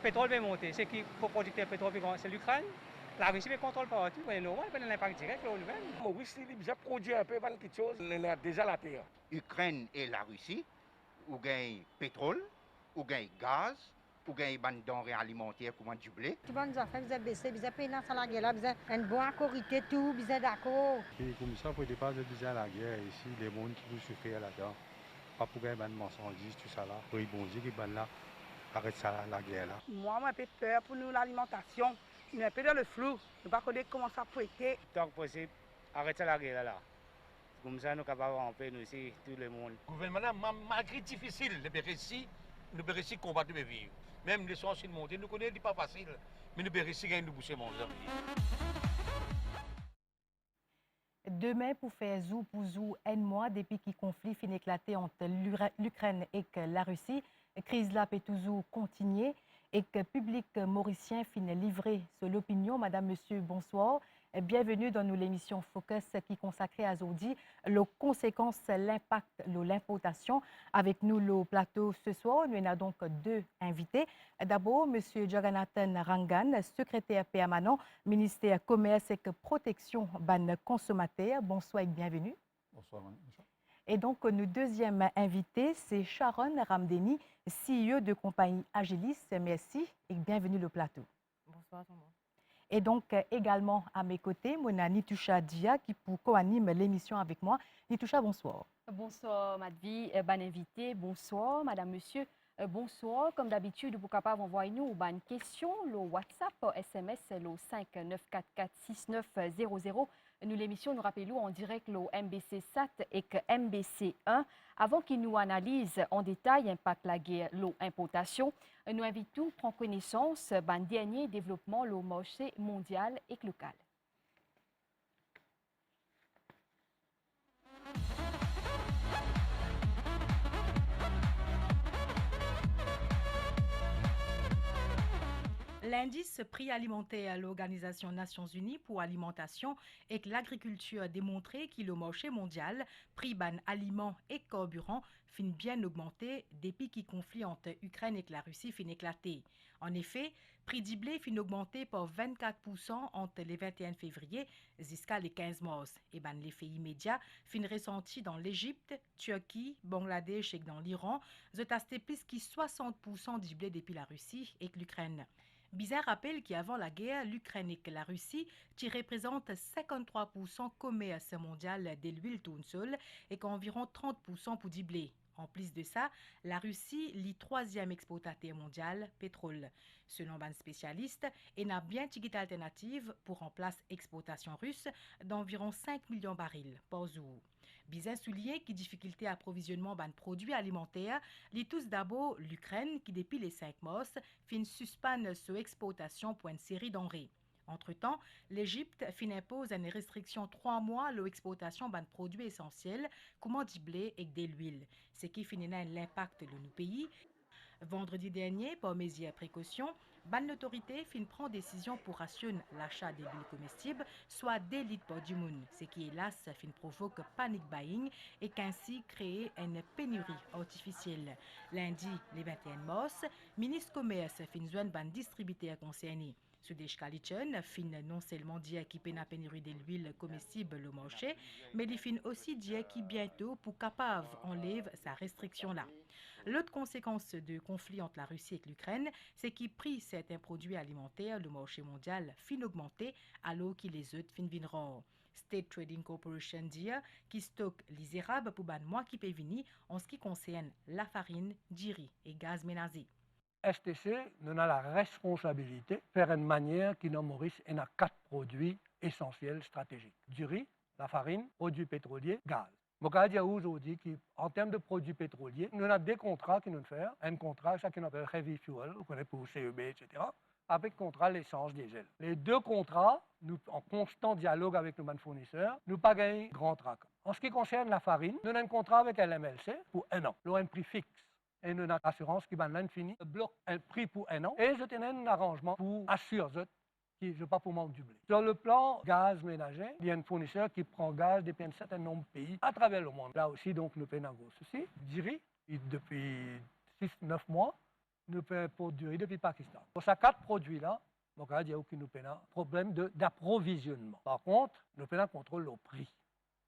Le pétrole va monter. C'est qui producteur pétrole, c'est l'Ukraine. La Russie ne contrôle pas tout. C'est normal, il y a un impact direct sur nous-mêmes. Maurice, il a produit un peu quelque chose, il a déjà la terre. Ukraine et la Russie, ou gagne pétrole, ou gagne gaz, ou gagne des denrées alimentaires comme du blé. Tout le monde a fait, vous avez baissé, vous avez payé dans la guerre, vous avez un bon accord, tout, vous êtes d'accord. Et comme ça, pour dépasser la guerre ici, les gens qui vont souffrir là-dedans, pas pour gagner des marchandises, tout ça là, pour y bondir, qui là, arrête ça la guerre là. Moi, j'ai un peu peur pour nous l'alimentation. Nous sommes un peu dans le flou. Nous ne pas connaître comment ça peut être. Tant que possible, arrêtez la guerre là. Comme ça, nous sommes capables de paix, nous aussi, tout le monde. Le gouvernement, malgré difficile, nous avons réussi à combattre les vivre. Même les sources de monter, nous connaissons pas facile, mais nous avons réussi à gagner nous boucher mon Demain, pour faire zou pour zou, un mois depuis que le conflit finit éclaté entre l'Ukraine et la Russie, la crise là peut toujours continuer et que le public mauricien finit livré sur l'opinion. Madame, Monsieur, bonsoir. Bienvenue dans l'émission Focus qui est consacrée à aujourd'hui les conséquences, l'impact de l'importation. Avec nous, le plateau ce soir, nous avons donc deux invités. D'abord, Monsieur Jagannathan Rangan, secrétaire permanent, ministère Commerce et Protection des consommateurs. Bonsoir et bienvenue. Bonsoir, madame. Et donc, notre deuxième invité, c'est Sharon Ramdeni, CEO de compagnie Agilis. Merci et bienvenue au plateau. Bonsoir tout le monde. Et donc, également à mes côtés, mon Nitoucha Dia qui co-anime l'émission avec moi. Nitoucha, bonsoir. Bonsoir, Madvi, bon invité. Bonsoir, madame, monsieur. Bonsoir. Comme d'habitude, vous êtes capable d'envoyer nous une question, le WhatsApp, SMS, le 59446900. Nous, l'émission, nous rappelons en direct le MBC SAT et que MBC 1. Avant qu'ils nous analysent en détail l'impact de la guerre, l'importation, nous invitons à prendre connaissance du dernier développement le marché mondial et local. L'indice prix alimentaire à l'Organisation Nations Unies pour l'alimentation et l'agriculture a démontré que le marché mondial, prix ban aliments et carburants, fin bien augmenté depuis que le conflit entre Ukraine et la Russie fin éclaté. En effet, prix du blé fin augmenté par 24% entre le 21 février jusqu'à le 15 mars. Et ban l'effet immédiat fin ressenti dans l'Égypte, Turquie, Bangladesh et dans l'Iran, ont acheté plus que 60% du blé depuis la Russie et l'Ukraine. Bizarre rappelle qu'avant la guerre, l'Ukraine et la Russie, qui représentent 53% commerce mondial de l'huile tourne seule et qu'environ 30% pour du blé. En plus de ça, la Russie est le troisième exportateur mondial pétrole. Selon un spécialiste, il y a bien une alternative pour remplacer l'exportation russe d'environ 5 millions de barils par jour. Bizarre souligner que difficulté d'approvisionnement de produits alimentaires, les tous d'abord l'Ukraine qui depuis les 5 mars fin suspendre son exportation pour une série denrées. Entre-temps, l'Égypte fin impose une restriction 3 mois à l'exportation de produits essentiels comme du blé et de l'huile, ce qui finira l'impact de nos pays. Vendredi dernier, par mesure de précaution, l'autorité fin prend décision pour assurer l'achat des huiles comestibles, soit des litres par du monde, ce qui hélas fin provoque panic buying et qu'ainsi créer une pénurie artificielle. Lundi, le 21 mars, ministre commerce fin joindre ban distributeur concerné. Sudesh Kalitchen fin non seulement dire qu'il peine la pénurie de l'huile comestible le marché, mais il fin aussi dire qu'il bientôt pour capable enlève sa restriction là. L'autre conséquence du conflit entre la Russie et l'Ukraine, c'est qu'il pris certains produits alimentaires, le marché mondial fin augmenté alors que les autres fin vin rares. State Trading Corporation dit qu'il stocke les érables pour ban mois qui peut venir en ce qui concerne la farine, du riz et gaz ménager. STC, nous avons la responsabilité de faire une manière qui nous Maurice et 4 produits essentiels stratégiques. Du riz, la farine, produits pétroliers, gaz. Je veux dire aujourd'hui qu'en termes de produits pétroliers, nous avons des contrats qui nous font. Un contrat, ça qu'on appelle Heavy Fuel, vous connaissez pour CEB, etc. Avec contrat l'essence diesel. Les deux contrats, nous en constant dialogue avec nos fournisseurs, nous pas gagné grand trac. En ce qui concerne la farine, nous avons un contrat avec LMLC pour 1 an. Nous avons un prix fixe. Et nous avons l'assurance qui va l'infini, bloque un prix pour 1 an. Et je tenais un arrangement pour assurer qui je pas pour manque du blé. Sur le plan gaz ménager, il y a un fournisseur qui prend gaz depuis un certain nombre de pays à travers le monde. Là aussi, donc, nous payons un gros souci. Du riz, depuis 6-9 mois, nous importons du riz depuis le Pakistan. Pour ces 4 produits-là, il n'y a aucun problème d'approvisionnement. Par contre, nous avons un contrôle au prix.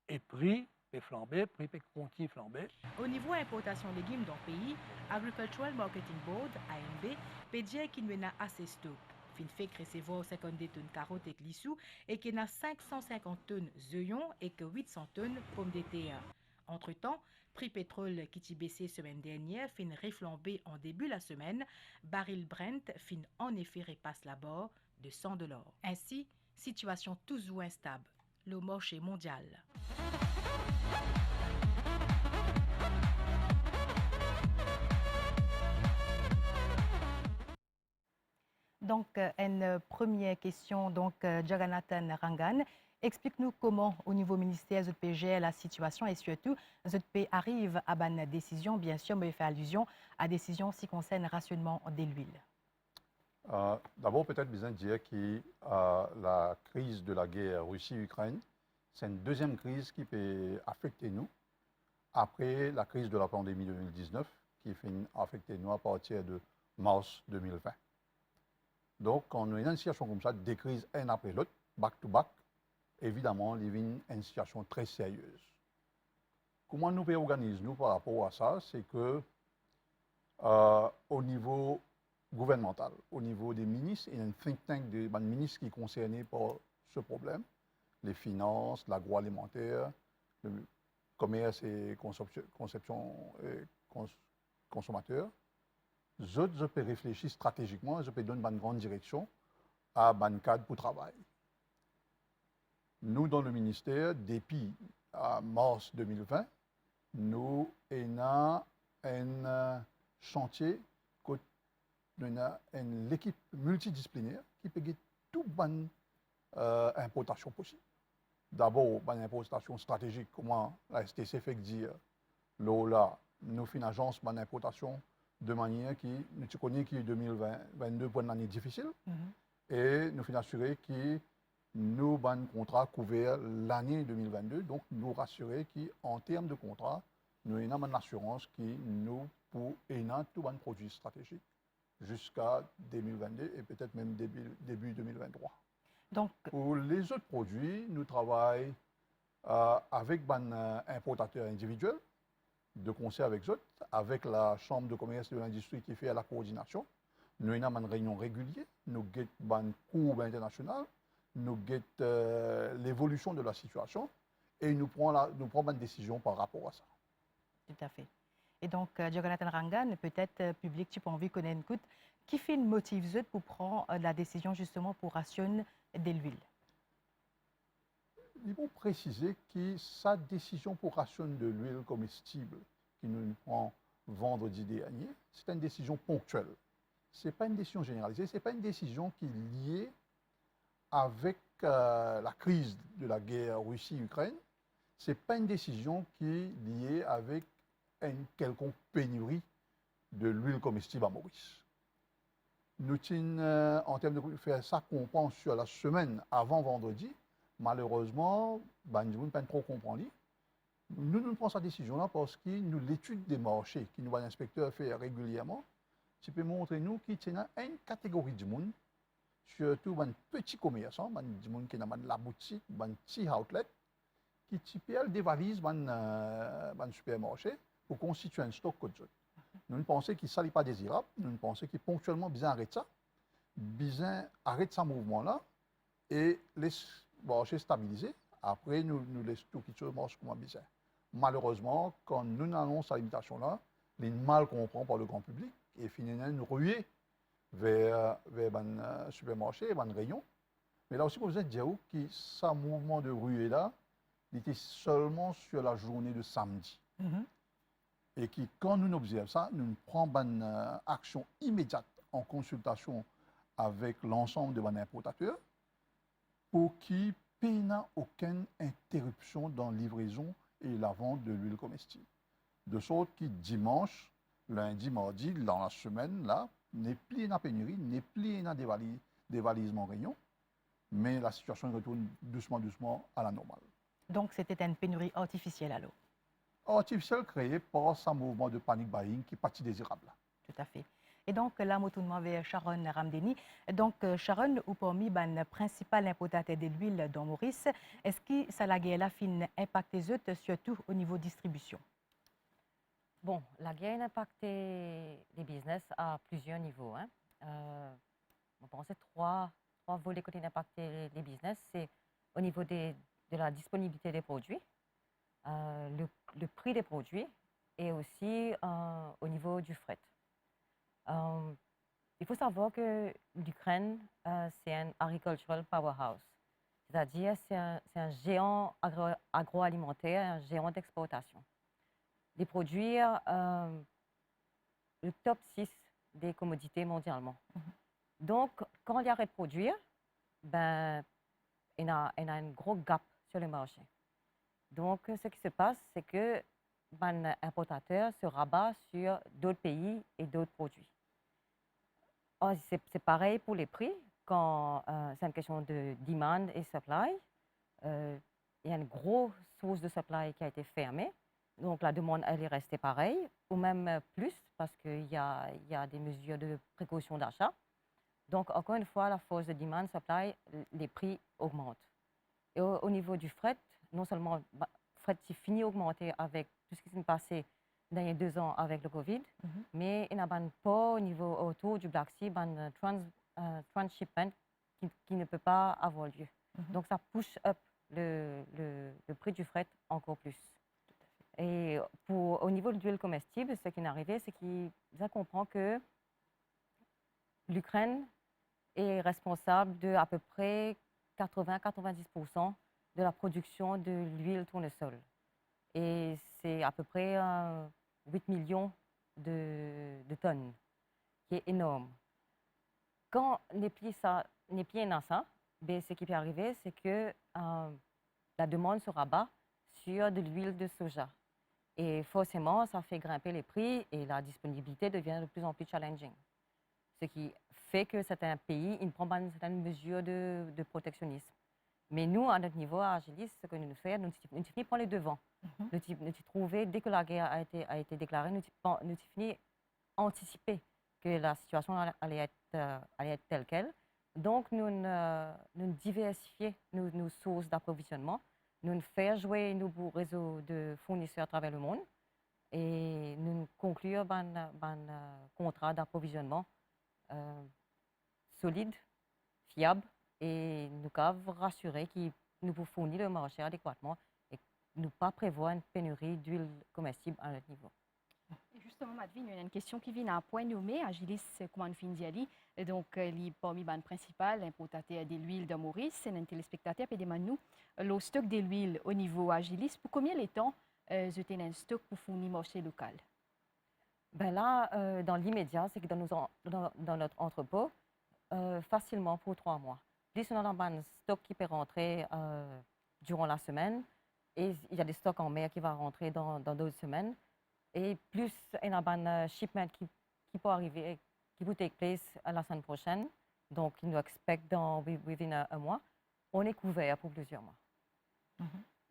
Et prix peut flamber, prix peut continuer à flamber. Au niveau importation de légumes dans le pays, Agricultural Marketing Board, AMB, peut dire qu'il y a assez de stock. Fin fait recevoir 52 tonnes carottes et lissou et qu'il y a 550 tonnes d'oignons et que 800 tonnes pommes de terre. Entre-temps, prix pétrole qui a baissé semaine dernière fin reflambé en début de la semaine, baril Brent fin en effet repasse la barre de $100. Ainsi, situation toujours instable, le marché mondial. Donc, une première question, donc, Jagannathan Rangan. Explique-nous comment, au niveau ministère, ZP gère la situation et surtout, ZP arrive à une décision, bien sûr, mais il fait allusion à la décision qui concerne le rationnement de l'huile. D'abord, peut-être besoin de dire que la crise de la guerre Russie-Ukraine, c'est une deuxième crise qui peut affecter nous après la crise de la pandémie 2019 qui fait affecter nous à partir de mars 2020. Donc, quand on a une situation comme ça, des crises un après l'autre, back-to-back, évidemment, il y a une situation très sérieuse. Comment nous pouvons organiser nous par rapport à ça? C'est que au niveau gouvernemental, au niveau des ministres, il y a un think tank de ministres qui sont concernés par ce problème, les finances, l'agroalimentaire, le commerce et conception et consommateurs. Je peux réfléchir stratégiquement, je peux donner une grande direction à un cadre pour travail. Nous, dans le ministère, depuis mars 2020, nous avons un chantier, l'équipe multidisciplinaire qui peut faire toute bonne importation possible. D'abord, une importation stratégique, comment la STC fait dire, là, nous faisons une agence d'importation de manière qui, nous connaissons que 2022 pour une année difficile, et nous faisons assurer que nous avons un contrat couvert l'année 2022, donc nous rassurer qu'en termes de contrat, nous avons une assurance qui nous pour tout un produit stratégique jusqu'à 2022 et peut-être même début 2023. Donc, pour les autres produits, nous travaillons avec un importateur individuel, de concert avec eux, avec la Chambre de commerce de l'industrie qui fait la coordination. Nous avons une réunion régulière, nous avons un cours international, nous avons l'évolution de la situation et nous prenons une décision par rapport à ça. Tout à fait. Et donc, Jagannathan Rangan, peut-être public, tu peux envie de connaître une qui fait une motive pour prendre la décision justement pour rationner de l'huile? Il faut préciser que sa décision pour rationner de l'huile comestible qui nous prend vendredi dernier, c'est une décision ponctuelle. Ce n'est pas une décision généralisée, ce n'est pas une décision qui est liée avec la crise de la guerre Russie-Ukraine. Ce n'est pas une décision qui est liée avec une quelconque pénurie de l'huile comestible à Maurice. Nous tenons, en termes de faire ça comprendre sur la semaine avant vendredi, malheureusement, nous ne pouvons pas trop comprendre. Nous prenons cette décision-là parce que nous, l'étude des marchés que nous, l'inspecteur fait régulièrement, tu peux montrer nous qu'il y a une catégorie de monde, surtout les petits commerçants, les gens qui ont la boutique, les petits outlets, qui peuvent dévaliser les supermarchés pour constituer un stock comme ça. Nous pensons que ça n'est pas désirable, nous pensons que ponctuellement, besoin arrêter ça, besoin arrêter ce mouvement-là et les marchés stabilisés. Après, nous laissons tout qui se marche comme besoin. Malheureusement, quand nous avons cette limitation-là, les mal comprend par le grand public et finalement nous ruer vers un supermarché, un rayon. Mais là aussi, vous avez dire que ce mouvement de ruée-là, il était seulement sur la journée de samedi. Et que quand nous observons ça, nous prenons une action immédiate en consultation avec l'ensemble de nos importateurs pour qu'il n'y ait aucune interruption dans la livraison et la vente de l'huile comestible. De sorte que dimanche, lundi, mardi, dans la semaine, là, n'est plus en pénurie, n'est plus en dévalisement rayon, mais la situation retourne doucement à la normale. Donc c'était une pénurie artificielle alors? Artificielle créée par ce mouvement de panic buying qui est parti désirable. Tout à fait. Et donc, là, je tourne vers Sharon Ramdeni. Donc, Sharon, ou parmi les principaux importateurs de l'huile dans Maurice, est-ce que ça la guerre fin impacté surtout au niveau distribution? Bon, la guerre a impacté les business à plusieurs niveaux. Hein. On pense trois volets qui ont impacté les business. C'est au niveau de la disponibilité des produits, le prix des produits et aussi au niveau du fret. Il faut savoir que l'Ukraine, c'est un agricultural powerhouse. C'est-à-dire, c'est un géant agroalimentaire, un géant d'exportation. De produire le top 6 des commodités mondialement. Donc, quand il arrête de produire, ben, il y a un gros gap sur le marché. Donc, ce qui se passe, c'est que les importateurs se rabattent sur d'autres pays et d'autres produits. C'est pareil pour les prix. Quand c'est une question de demand et supply, il y a une grosse source de supply qui a été fermée. Donc, la demande, elle est restée pareille, ou même plus, parce qu'il y a des mesures de précaution d'achat. Donc, encore une fois, la force de demand, supply, les prix augmentent. Et au niveau du fret, non seulement le fret s'est fini d'augmenter avec tout ce qui s'est passé dans les 2 ans avec le Covid, mais il n'y a pas au niveau autour du Black Sea, un transshipment qui ne peut pas avoir lieu. Donc, ça push up le prix du fret encore plus. Et au niveau de l'huile comestible, ce qui est arrivé, c'est qu'il comprend que l'Ukraine est responsable de à peu près 80-90% de la production de l'huile tournesol. Et c'est à peu près 8 millions de tonnes, qui est énorme. Quand les pieds dans ça, ce qui peut arriver, c'est que la demande se rabat sur de l'huile de soja. Et forcément, ça fait grimper les prix et la disponibilité devient de plus en plus challenging. Ce qui fait que certains pays ne prennent pas une certaine mesure de protectionnisme. Mais nous, à notre niveau, à Agilis, ce que nous faisons, nous prenons les devants. Nous trouvons, dès que la guerre a été déclarée, nous finissons anticiper que la situation allait être telle qu'elle. Donc, nous diversifions nos sources d'approvisionnement. Nous faisons jouer nos réseaux de fournisseurs à travers le monde et nous concluons un contrat d'approvisionnement solide, fiable et nous pouvons rassurer que nous pouvons fournir le marché adéquatement et nous pas prévoir une pénurie d'huile comestible à notre niveau. Justement, Madvin, il y a une question qui vient à point nommé, Agilis Koumanfin-Diali, donc parmi les principaux importateurs de l'huile de Maurice, c'est un téléspectateur qui demande nous le stock de l'huile au niveau Agilis. Pour combien de temps vous avez un stock pour fournir le marché local? Ben là, dans l'immédiat, c'est que dans notre entrepôt, facilement pour 3 mois. Plus on a un stock qui peut rentrer durant la semaine et il y a des stocks en mer qui vont rentrer dans d'autres semaines. Et plus il y a un shipment qui peut arriver, qui peut take place la semaine prochaine, donc il nous expecte dans within un mois, on est couvert pour plusieurs mois.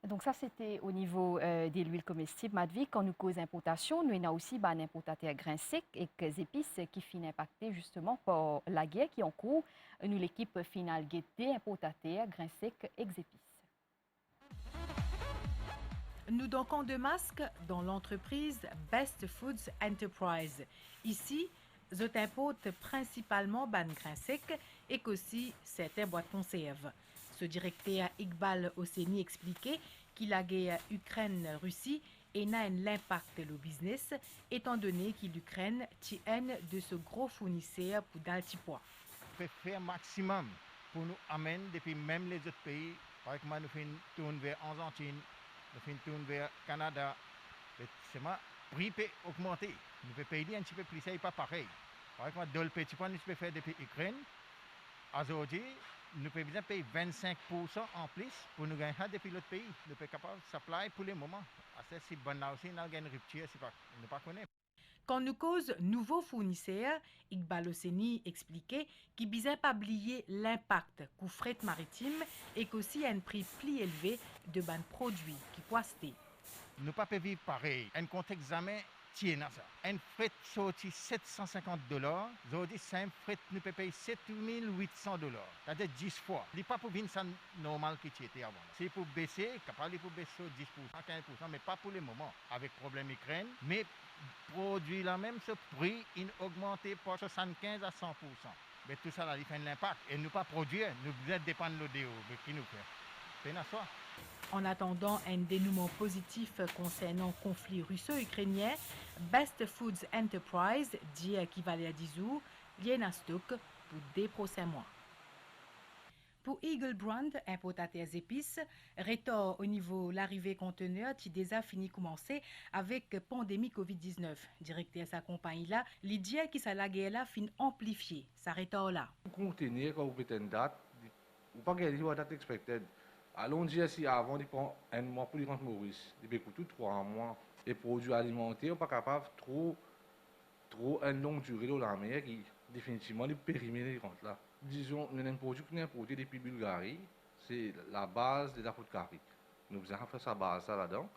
Donc ça, c'était au niveau de l'huile comestible. Madvi, quand nous cause importation, nous avons aussi un importateur grains secs et des épices qui finissent impactés justement par la guerre qui est en cours. Nous, l'équipe finale des importateurs grains secs et épices. Nous donc de masques dans l'entreprise Best Foods Enterprise. Ici, je importe principalement ban grains secs et qu'aussi certaines boîtes conserve. Ce directeur Iqbal Hosseini expliquait qu'il la guerre Ukraine-Russie et n'a l'impact le business, étant donné que l'Ukraine tient de ce gros fournisseur pour d'altipois. On peut faire maximum pour nous amener depuis même les autres pays. Par exemple, nous faisons tourner vers Argentine, nous faisons tourner vers Canada. Le prix peut augmenter. Nous pouvons payer un petit peu plus, ça n'est pas pareil. Par exemple, dans le petit point, nous pouvons faire depuis l'Ukraine. Aujourd'hui, nous pouvons payer 25% en plus pour nous gagner depuis l'autre pays. Nous sommes capables de supply pour le moment. Si bon là aussi, nous avons une rupture, nous ne pas connaître. Quand nous cause nouveaux fournisseurs, Iqbal Hosseini expliquait qu'il ne faut pas oublier l'impact qu'au fret maritime et qu'aussi un prix plus élevé de ban produits qui poistent. Nous ne pouvons pas vivre pareil. Un contexte jamais tiennent à ça. Un fret sorti $750, aujourd'hui, c'est un fret nous peut payer $7,800. C'est-à-dire 10 fois. Ce n'est pas pour venir ça normal qui était avant. C'est pour baisser, capable pour baisser 10%, 15%, mais pas pour le moment, avec problème Ukraine. Mais produit là même, ce prix, il augmenté par 75 à 100%. Mais tout ça, là, il fait un impact. Et nous pas produire, nous devons dépendre de l'ODO, mais qui nous fait. C'est à soi. En attendant un dénouement positif concernant le conflit russo-ukrainien, Best Foods Enterprise dit qu'il va à 10 jours, lié à stock pour des prochains mois. Pour Eagle Brand, importateur épices, rétor au niveau l'arrivée conteneur qui déjà fini commencer avec pandémie Covid-19. Directeur de sa compagnie là, l'idée qui sa la guerre là fin amplifier sa rétor là. Contenir quand vous faites une date, ou pas gagner une date expected. Allons dire si avant il prend un mois pour les rendre Maurice, il peut coûter 3 mois. Les produits alimentaires, pas capable trop une longue durée dans la mer qui définitivement les périmer les rentes là. Disons, nous avons un produit qui est importé depuis Bulgarie, c'est la base de la Poudcarie. Nous avons fait sa base là-dedans.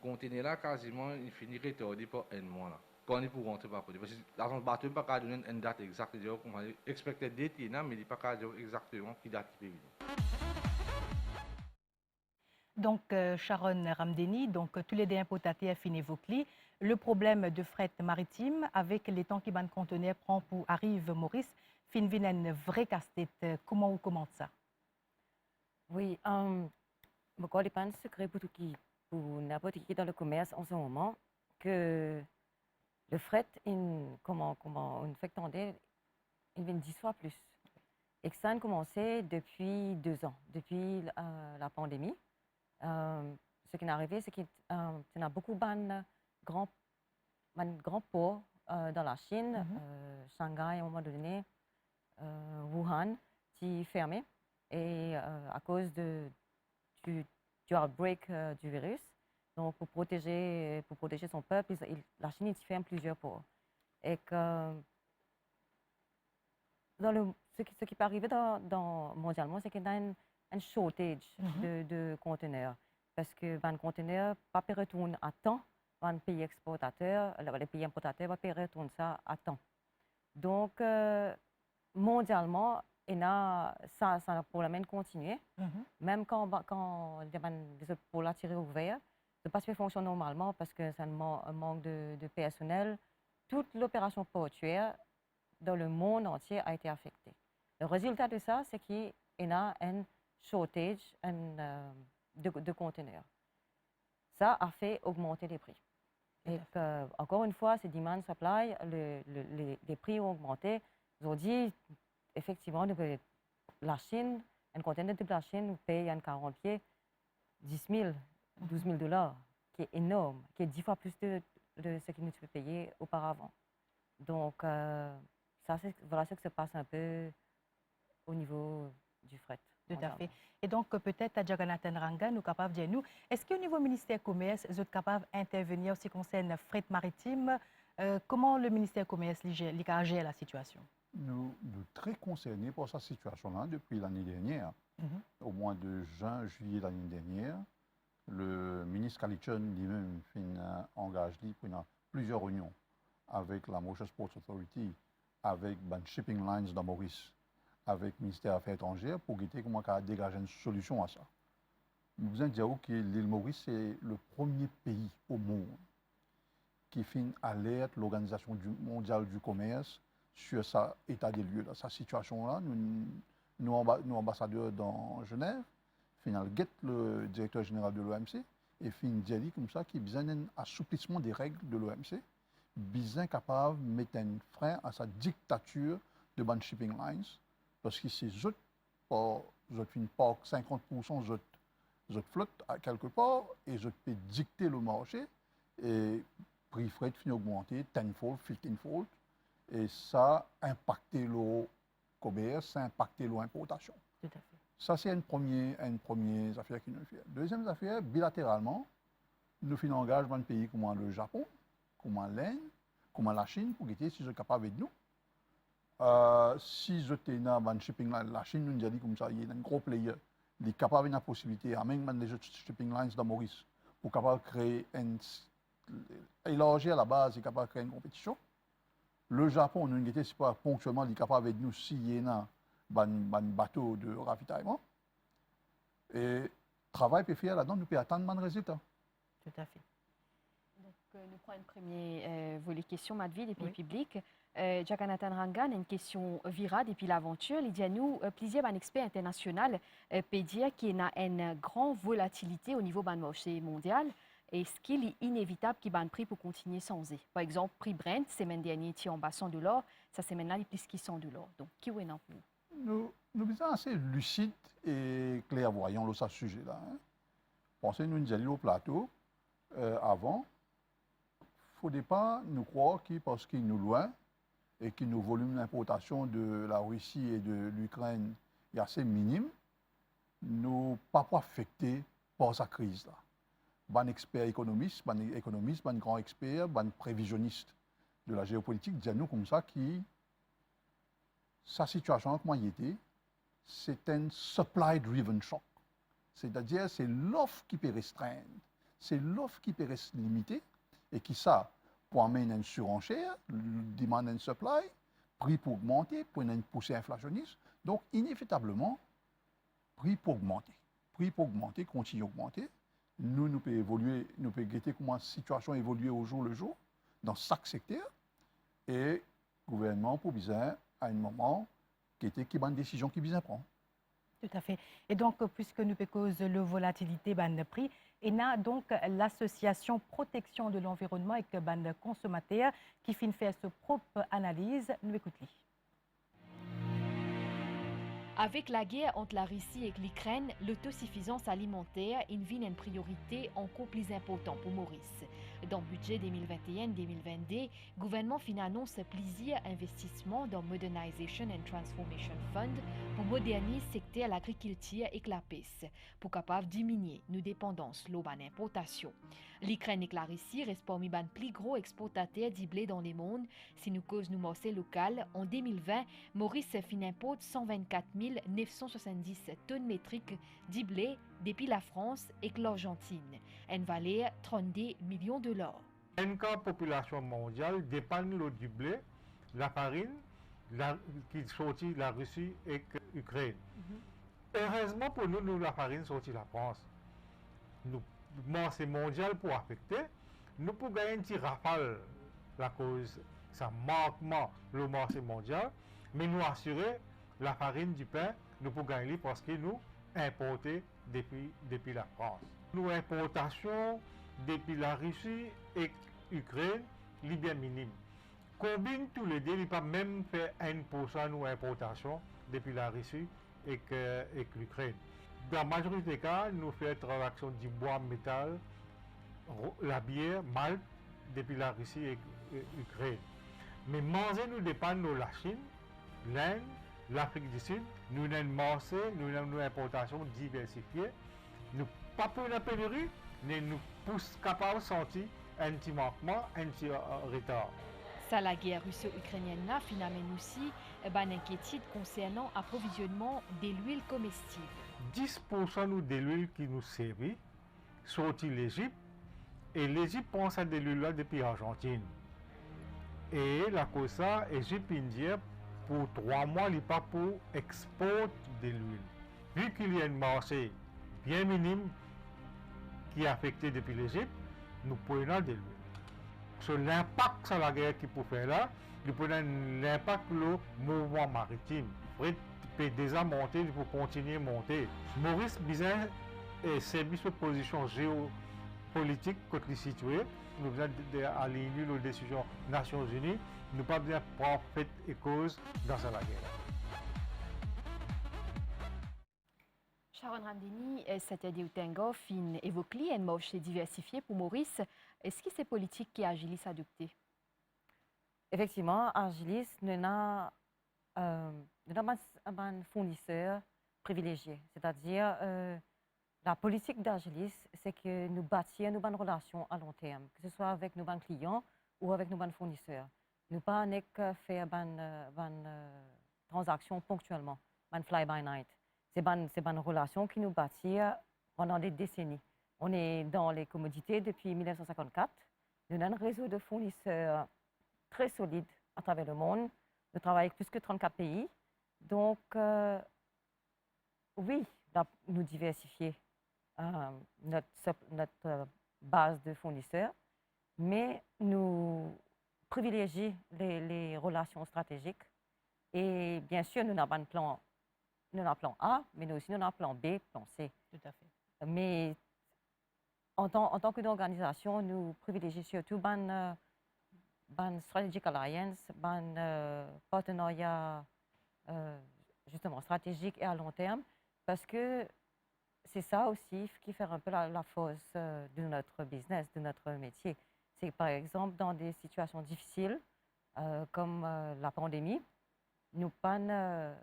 Contenir là quasiment il finit retardé par un mois là. Quand il pour rentrer par côté. Parce que l'argent bateau pas qu'à donner une date exacte, on expected date mais il pas qu'à dire exactement qui date qui peut venir. Donc, Sharon Ramdeni, donc tous les deux importateurs fin évoqués, le problème de fret maritime avec les temps qui ban conteneur prend pour arrive Maurice, fin vient un vrai casse-tête. Comment vous commente ça? Oui, je pense secret pour n'importe qui dans le commerce en ce moment que le fret, comment on fait tendre, il vient 10 fois plus. Et que ça a commencé depuis 2 ans, depuis la pandémie. Ce qui est arrivé, c'est qu'il y a beaucoup de grands ports dans la Chine, Shanghai à un moment donné, Wuhan, qui fermé. Et à cause du outbreak du virus, donc pour protéger son peuple, la Chine ferme plusieurs ports. Et que ce qui peut arriver mondialement, c'est qu'il y a un shortage de conteneurs. Parce que les conteneurs ne peuvent pas retourner à temps, les pays exportateurs, les pays importateurs ne peuvent pas retourner ça à temps. Donc, mondialement, ça pour la même continuer. Même quand les pour la tirer ouvert, ça ne peut pas fonctionner normalement parce que c'est un manque de personnel. Toute l'opération portuaire dans le monde entier a été affectée. Le résultat de ça, c'est qu'il y a un shortage de conteneurs. Ça a fait augmenter les prix. Et encore une fois, c'est demand supply, les prix ont augmenté. Ils ont dit, effectivement, la Chine, un conteneur de la Chine paye un 40 pieds 10 000, 12 000 $, qui est énorme, qui est 10 fois plus de ce qu'il nous peut payer auparavant. Donc, voilà ce qui se passe un peu au niveau du fret. Tout à fait. Et donc, peut-être, à Jagannathan Ranga, nous sommes capables de dire, nous, est-ce qu'au niveau ministère du Commerce, vous êtes capable d'intervenir en ce qui concerne le fret maritime? Comment le ministère du Commerce gère la situation? Nous sommes très concernés par cette situation-là depuis l'année dernière. Au mois de juin, juillet l'année dernière, le ministre Kalichon lui-même engagé pour plusieurs réunions avec la Mauritius Ports Authority, avec les shipping lines de Maurice, avec le ministère des Affaires étrangères pour guetter comment dégager une solution à ça. Nous vous dire que l'île Maurice est le premier pays au monde qui alerte l'Organisation mondiale du commerce sur sa état des lieux, sa situation-là. Nous ambassadeurs dans Genève, guette le directeur général de l'OMC et dit comme ça qu'il y a un assouplissement des règles de l'OMC, bien capable de mettre un frein à sa dictature de ban shipping lines. Parce que c'est eux qui pas 50% de flotte à quelque part et eux peut dicter le marché et prix fret finit augmenter 10-fold, 15-fold et ça a impacté le commerce, ça a impacté l'importation. Tout à fait. Ça c'est une première affaire qui nous fait. Deuxième affaire, bilatéralement, nous faisons engagement de pays comme le Japon, comme l'Inde, comme la Chine pour guetter si ils sont capables de nous. Si je suis dans le shipping line, la Chine nous a dit comme ça, il y a un gros player, il est capable de la possibilité, à même les shipping lines de Maurice, pour capable créer élargi à la base, est capable de créer une compétition. Le Japon, nous n'était pas ponctuellement capable avec nous s'il y a un bateau de ravitaillement. Et travail peut faire là-dedans, nous peut attendre un résultat. Tout à fait. Donc, nous prenons un premier volet question, Madvi, depuis le public. Jaganathan Rangan, une question virale depuis l'aventure. Il dit à nous, plusieurs experts internationaux peuvent dire qu'il y a une grande volatilité au niveau du marché mondial. Est-ce qu'il est inévitable qu'il y ait un prix pour continuer sans eux? Par exemple, prix Brent, semaine dernière, était en bas $100, cette semaine-là, il est plus que $100. Donc, qui est en Nous sommes assez lucides et clairvoyants sur ce sujet-là. Hein. Pensez, nous allons au plateau avant. Il ne faudrait pas nous croire que parce qu'il nous loin et que nos volumes d'importation de la Russie et de l'Ukraine est assez minime, nous ne sommes pas affectés par cette crise-là. Ban expert économiste, ban grand expert, ban prévisionniste de la géopolitique, disent nous comme ça que sa situation, comment il était, c'est un supply-driven shock. C'est-à-dire, c'est l'offre qui peut restreindre, c'est l'offre qui peut rester limitée, et qui ça, pour amener une surenchère, demand and supply, prix pour augmenter, pour une poussée inflationniste. Donc, inévitablement, prix pour augmenter, continue à augmenter. Nous pouvons évoluer, nous pouvons guetter comment la situation évolue au jour le jour, dans chaque secteur. Et le gouvernement, pour besoin, à un moment, qui a une décision qui besoin prendre. Tout à fait. Et donc, puisque nous cause la volatilité de prix, et là, donc, l'association protection de l'environnement et que ban consommateurs qui finit faire sa propre analyse, nous écoutons. Avec la guerre entre la Russie et l'Ukraine, l'autosuffisance alimentaire est une priorité encore plus importante pour Maurice. Dans le budget 2021-2022, le gouvernement annonce plusieurs investissements dans Modernization and Transformation Fund pour moderniser le secteur de l'agriculture et la pêche, pour capable diminuer nos dépendances sur l'importation. L'Ukraine et la Russie restent parmi les plus gros exportateurs de blé dans le monde. Si nous causons nos marchés locaux, en 2020, Maurice importe 124 970 tonnes métriques de blé depuis la France et l'Argentine, une valeur de 32 millions $. La population mondiale dépend du blé, la farine, qui sortit de la Russie et l'Ukraine. Heureusement pour nous, la farine sortit de la France. Nous, marché mondial pour affecter, nous pouvons gagner un petit rafale la cause, ça marque le marché mondial, mais nous assurer la farine du pain, nous pouvons gagner parce que nous importer depuis la France. Nos importations depuis la Russie et l'Ukraine, sont bien minimes. Combine tous les deux, il ne pas même fait 1% de nos importations depuis la Russie et l'Ukraine. Dans la majorité des cas, nous faisons transaction du bois, métal, la bière, malte depuis la Russie et l'Ukraine. Mais manger nous dépend de la Chine, l'Inde, l'Afrique du Sud. Nous avons un marché, nous avons une importation diversifiée. Nous pas pour la pénurie, mais nous poussons capables de sentir un petit manquement, un petit retard. Ça, la guerre russo-ukrainienne finalement aussi une inquiétude concernant l'approvisionnement de l'huile comestible. 10% de l'huile qui nous servit sortit l'Égypte et l'Égypte pense à de l'huile depuis l'Argentine. Et la cause ça, l'Égypte Indien pour 3 mois, il n'est pas pour exporter de l'huile. Vu qu'il y a un marché bien minime qui est affecté depuis l'Égypte, nous prenons de l'huile. Sur l'impact sur la guerre qu'il peut faire là, nous prenons l'impact sur le mouvement maritime. Il peut déjà monter, il peut continuer à monter. Maurice Bizin est servi sur position géopolitique quand il est situé. Nous venons d'aligner nos décisions des Nations Unies. Nous pas bien prendre fait et cause dans la guerre. Sharon Ramdini, c'est-à-dire Utengo, fin évoqué un marché diversifié pour Maurice. Est-ce que c'est politique qui Agilis a adopté? Effectivement, Agilis, nous avons un fournisseur privilégié. C'est-à-dire, la politique d'Agilis, c'est que nous bâtissons nos bonnes relations à long terme, que ce soit avec nos bons clients ou avec nos bons fournisseurs. Nous ne pas faire des transactions ponctuellement, des fly-by-night. C'est une relation qui nous bâtit pendant des décennies. On est dans les commodités depuis 1954. Nous avons un réseau de fournisseurs très solide à travers le monde. Nous travaillons avec plus que 34 pays. Donc, oui, nous diversifier notre base de fournisseurs, mais nous privilégions les relations stratégiques. Et bien sûr, nous avons un plan A, mais nous aussi nous avons un plan B, plan C. Tout à fait. Mais en tant qu'organisation, nous privilégions surtout une strategic alliance, un partenariat justement stratégique et à long terme, parce que c'est ça aussi qui fait un peu la force de notre business, de notre métier. C'est par exemple dans des situations difficiles comme la pandémie, nous n'avons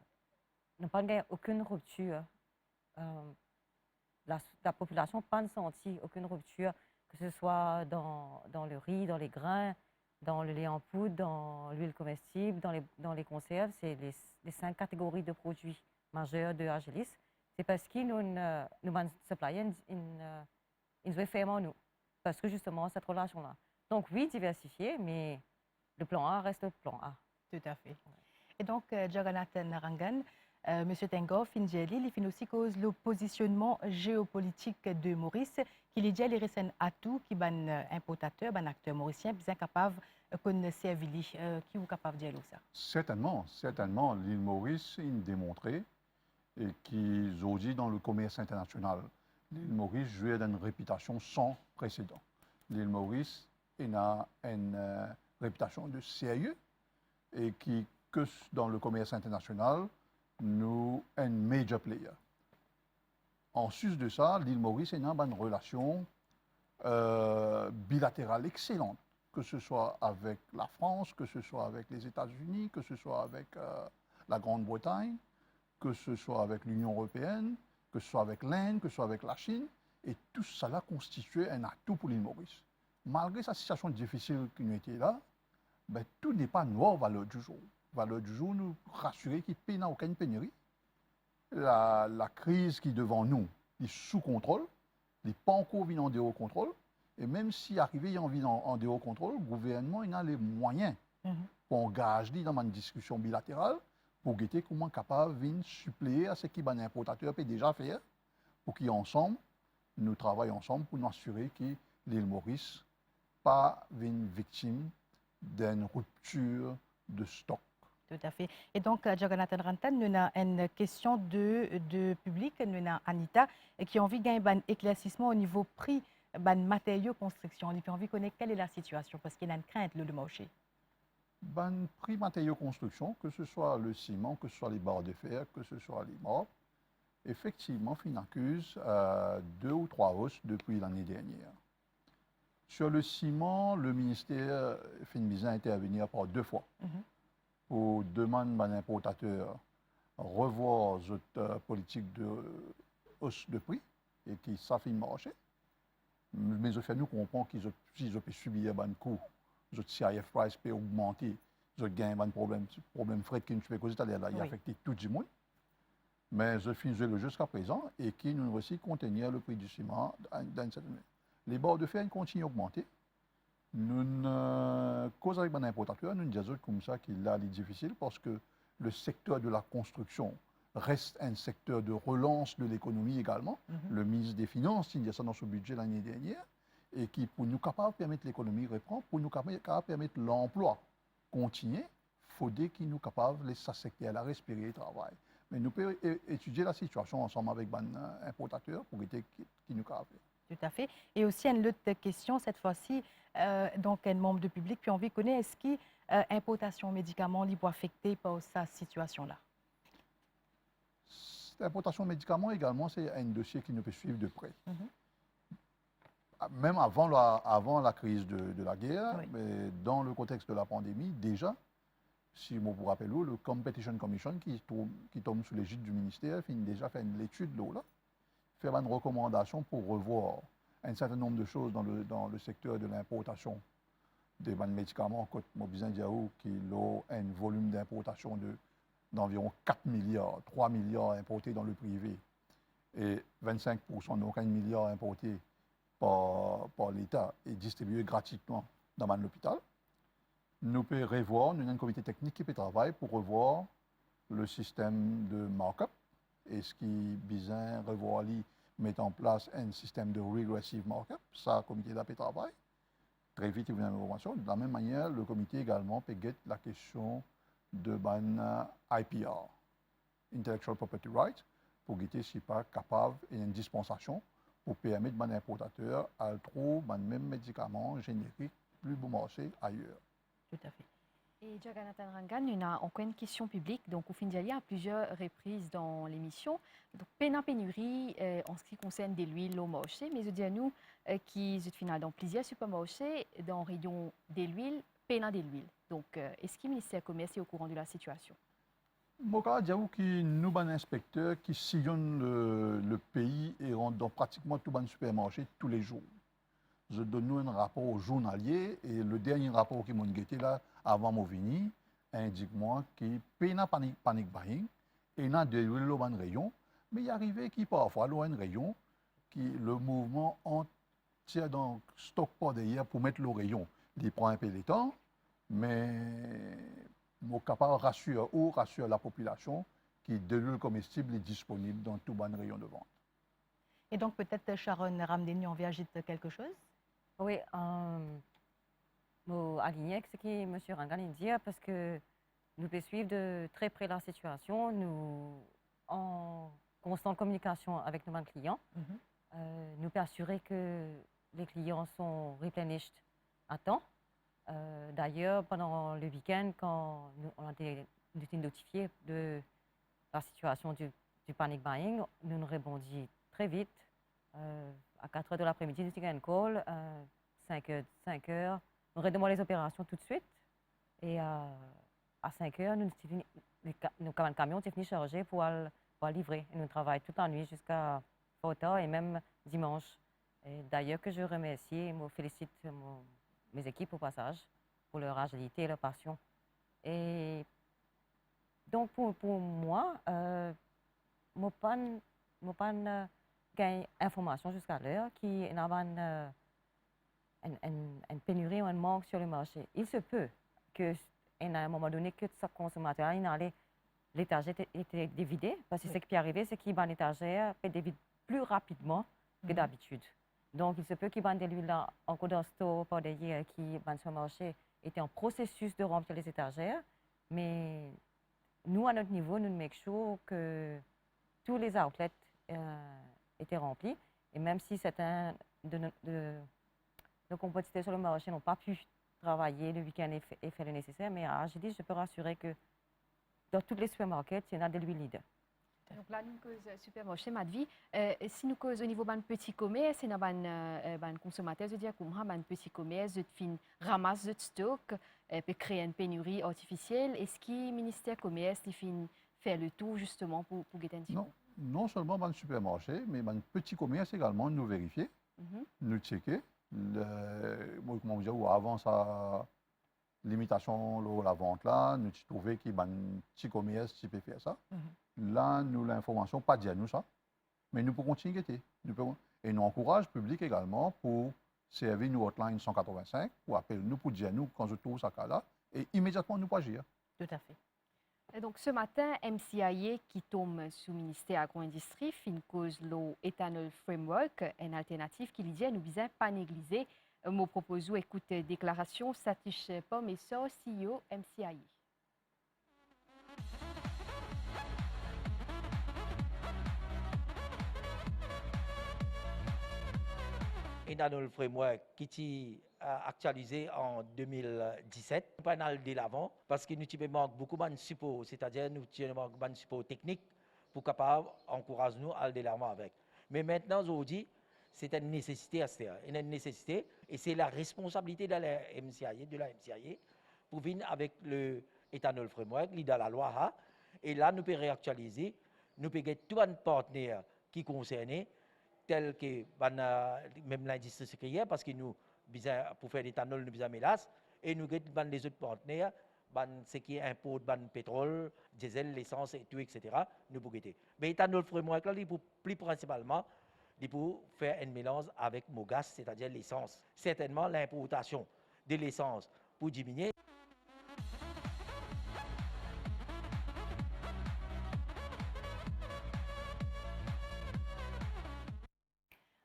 pas aucune rupture. La population n'a pas senti aucune rupture, que ce soit dans le riz, dans les grains, dans le lait en poudre, dans l'huile comestible, dans les conserves. C'est les 5 catégories de produits majeurs de Agilis. C'est parce que nous suppliers, ils veulent faire en nous. Parce que justement, cette relation-là. Donc oui, diversifier, mais le plan A reste le plan A. Tout à fait. Et donc, Jagannathan Narangan, M. Tengoff, Injeli, il fait aussi cause le positionnement géopolitique de Maurice, qui est déjà les récents atouts qui sont importateurs, acteurs mauriciens, bien capables de servir. Qui est capable de dire ça? Certainement. L'île Maurice, il démontré et qu'ils ont dit dans le commerce international. L'île Maurice jouait d'une réputation sans précédent. L'île Maurice a une réputation de sérieux et qui, que dans le commerce international, nous un major player. En sus de ça, l'île Maurice a une relation bilatérale excellente, que ce soit avec la France, que ce soit avec les États-Unis, que ce soit avec la Grande-Bretagne, que ce soit avec l'Union européenne, que ce soit avec l'Inde, que ce soit avec la Chine, et tout cela constituait un atout pour l'île Maurice. Malgré sa situation difficile qui nous était là, ben, tout n'est pas noir valeur du jour. Valeur du jour, nous rassurer qu'il n'y a aucune pénurie. La crise qui est devant nous est sous contrôle, n'est pas encore en dehors contrôle, et même si arrivé en dehors contrôle, le gouvernement il a les moyens pour engager dans une discussion bilatérale pour guetter comment capable de suppléer à ce qui les importateurs peuvent déjà faire, pour qu'ensemble, nous travaillons ensemble pour nous assurer que l'île Maurice pas une victime d'une rupture de stock. Tout à fait. Et donc, Jagannathan Rantan, nous avons une question de public, nous avons Anita, qui a envie de gagner un éclaircissement au niveau prix des matériaux de construction. Il a envie de connaître quelle est la situation, parce qu'il y a une crainte le marché. Ben, prix matériaux de construction, que ce soit le ciment, que ce soit les barres de fer, que ce soit les mâts, effectivement, on accuse 2 ou 3 hausses depuis l'année dernière. Sur le ciment, le ministère fait une mise à intervenir par 2 fois pour demander à l'importateur revoir cette politique de hausse de prix et qui ça fait marcher. Mais je fais nous comprendre qu'ils ont subir un coût, les CIF price peut augmenter, ils ont gagné un problème frais qui nous fait causer, il a affecté tout le monde. Mais je finis le jusqu'à présent et qui nous aussi contenir le prix du ciment dans cette année. Les barres de fer continuent à augmenter. Nous causons avec un importateur, nous disons comme ça qu'il est difficile parce que le secteur de la construction reste un secteur de relance de l'économie également. Le ministre des Finances, il y a ça dans son budget l'année dernière, et qui, pour nous capables de permettre l'économie reprendre, pour nous capables de permettre l'emploi continuer, il faut qu'il nous capables de laisser ce secteur-là respirer et travailler. Mais nous pouvons étudier la situation ensemble avec un importateur pour éviter qu'il nous capable. Tout à fait. Et aussi, une autre question, cette fois-ci, donc un membre de public, puis on veut connaître, est-ce que l'importation de médicaments est affectée par cette situation-là? L'importation de médicaments également, c'est un dossier qui nous peut suivre de près. Même avant la crise de la guerre, mais dans le contexte de la pandémie, déjà, si je vous rappelle, le Competition Commission qui tombe sous l'égide du ministère, a déjà fait une étude là, fait une recommandation pour revoir un certain nombre de choses dans le secteur de l'importation des médicaments, comme Mobizin Diaou, qui a un volume d'importation d'environ 4 milliards, 3 milliards importés dans le privé et 25% d'aucun milliard importés par l'État et distribué gratuitement dans l'hôpital. Nous pouvons revoir, nous avons un comité technique qui peut travailler pour revoir le système de markup et ce qui besoin revoir, mettre en place un système de regressive markup. Ça, le comité là peut travailler. Très vite, il y a une information. De la même manière, le comité également peut guetter la question de IPR, Intellectual Property Rights, pour guetter si pas capable et une dispensation pour permettre aux importateurs à trouver les mêmes médicaments génériques plus bon marché ailleurs. Tout à fait. Et Jagannathan Rangan, il y a encore une question publique. Donc, au fin d'année, à plusieurs reprises dans l'émission, donc pénurie en ce qui concerne de l'huile au marché, mais je dis à nous qui au final dans plusieurs supermarchés dans le rayon de l'huile, pénin de l'huile. Donc, est-ce que le ministère du Commerce est au courant de la situation? Je dirais que nous avons un inspecteur qui sillonne le pays et rentre dans pratiquement tous les supermarchés tous les jours. Je donne nous un rapport journalier et le dernier rapport qui m'a guetté là, avant mon vini, indique moi qu'il y a panic buying et il y a de l'huile dans un rayon, mais il arrive qu'il parfois dans un rayon qui le mouvement entier dans stock pas derrière pour mettre le rayon. Il prend un peu de temps, mais je suis capable de rassurer la population que de l'huile comestible est disponible dans tout le rayon de vente. Et donc peut-être Sharon Ramdeni en vient ajouter quelque chose? Oui, je aligner avec ce que M. Rangan dit parce que nous pouvons suivre de très près la situation. Nous en constante communication avec nos clients. Nous pouvons assurer que les clients sont replenished à temps. D'ailleurs, pendant le week-end, quand on a été notifié de la situation du panic buying, nous nous répondons très vite. À 4 h de l'après-midi, nous avons un call, 5 h, nous redémarrons les opérations tout de suite. Et à 5 h, nos camions sont finis chargés pour livrer. Et nous travaillons toute la nuit jusqu'à fort tard et même dimanche. D'ailleurs, que je remercie et je félicite mes équipes au passage pour leur agilité et leur passion. Et donc, pour moi, je n'ai pas gain information jusqu'à l'heure qu'il y a une pénurie ou un manque sur le marché. Il se peut qu'à un moment donné, que ce consommateur, l'étagère était dévidée, parce que ce qui est arrivé, c'est qu'il y a une étagère qui est dévide plus rapidement que d'habitude. Donc, il se peut qu'il y ait des huiles encore dans le store, par derrière, qui, sur le marché, étaient en processus de remplir les étagères. Mais nous, à notre niveau, nous make sure que tous les outlets étaient remplis. Et même si certains de nos compétiteurs sur le marché n'ont pas pu travailler le week-end et faire le nécessaire, mais à AGD, je peux rassurer que dans tous les supermarchés, il y en a de l'huile leader. Donc là, nous cause supermarché, Madvi. Si nous cause au niveau d'un petit commerce, et d'un consommateur, je veux dire, comme un petit commerce, de ramasse de stock, peut créer une pénurie artificielle. Est-ce que le ministère du Commerce fait le tout justement pour guetter un petit peu? Non seulement dans le supermarché, mais dans le petit commerce également, nous vérifier, nous checker. Comment dire, avant sa limitation la vente là, nous trouvons qu'il y a un petit commerce qui peut faire ça. Là, nous l'information pas dire nous ça, mais nous pouvons continuer à guetter. Et nous encourageons le public également pour servir nous hotline 185 ou appeler nous pour dire nous quand je trouve ça là et immédiatement nous pas agir. Tout à fait. Et donc ce matin, MCIA qui tombe sous le ministère agro-industrie fin cause l'Ethanol Framework, une alternative qui dit nous besoin pas négliger. Moi propose écoute déclaration Satish Pomessor, CEO MCIA. Ethanol Framework qui est actualisé en 2017. Nous pas de l'avant parce que nous manque beaucoup de support, c'est-à-dire nous manque de support technique pour capable encourager nous à aller de l'avant avec. Mais maintenant aujourd'hui, c'est une nécessité à faire, une nécessité et c'est la responsabilité de la MCIA, pour venir avec le Ethanol Framework, qui est dans la loi et là nous pouvons réactualiser, nous pouvons avoir tous les partenaires qui sont concernés tel que même l'industrie sucrière, parce que nous, pour faire l'éthanol, nous avons mélasse, et nous avons les autres partenaires, ce qui importe le pétrole, diesel, l'essence, et tout, etc. Nous pouvons guetter. Mais l'éthanol framework, là, plus principalement, pour faire un mélange avec mon gaz, c'est-à-dire l'essence. Certainement, l'importation de l'essence pour diminuer.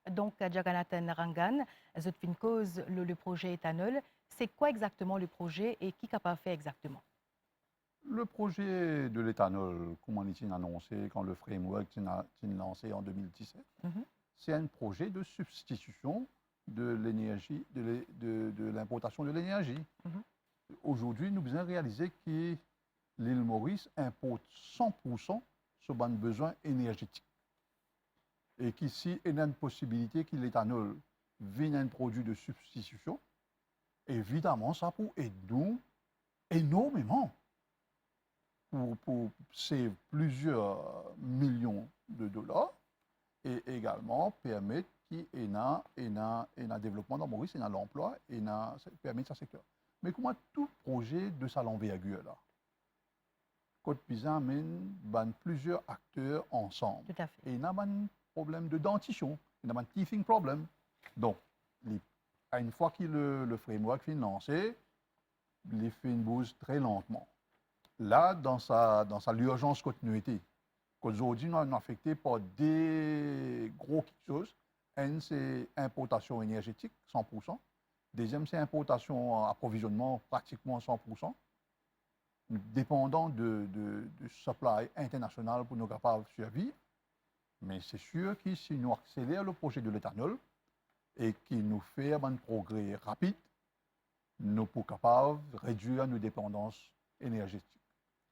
Donc, Jagannathan Rangan, vous fin cause le projet éthanol. C'est quoi exactement le projet et qui capable faire exactement? Le projet de l'éthanol, comme on l'a annoncé quand le framework est lancé en 2017, c'est un projet de substitution de l'énergie, de l'importation de l'énergie. Aujourd'hui, nous devons réaliser que l'île Maurice importe 100% sur nos besoins énergétiques. Et qu'ici, il y a une possibilité que l'éthanol vienne un produit de substitution. Évidemment, ça peut aider énormément. C'est plusieurs millions de dollars et également permettre qu'il y ait un développement dans Maurice, il y a l'emploi et permettre ce secteur. Mais comment tout projet de sa envergure là, Côte Pizan amène plusieurs acteurs ensemble. Tout à fait. Et il y a un problème de dentition, il y a un teething problem. Donc, une fois que le framework est lancé, les fins bougent très lentement. Là, dans sa l'urgence continuité, qu'aujourd'hui, nous sommes affectés par des gros quelque chose. Un, c'est importation énergétique, 100%. Deuxième, c'est importation approvisionnement, pratiquement 100%. Dépendant de supply international pour nous capables de survivre. Mais c'est sûr que si nous accélérons le projet de l'éthanol et qu'il nous fait un progrès rapide, nous sommes capables de réduire nos dépendances énergétiques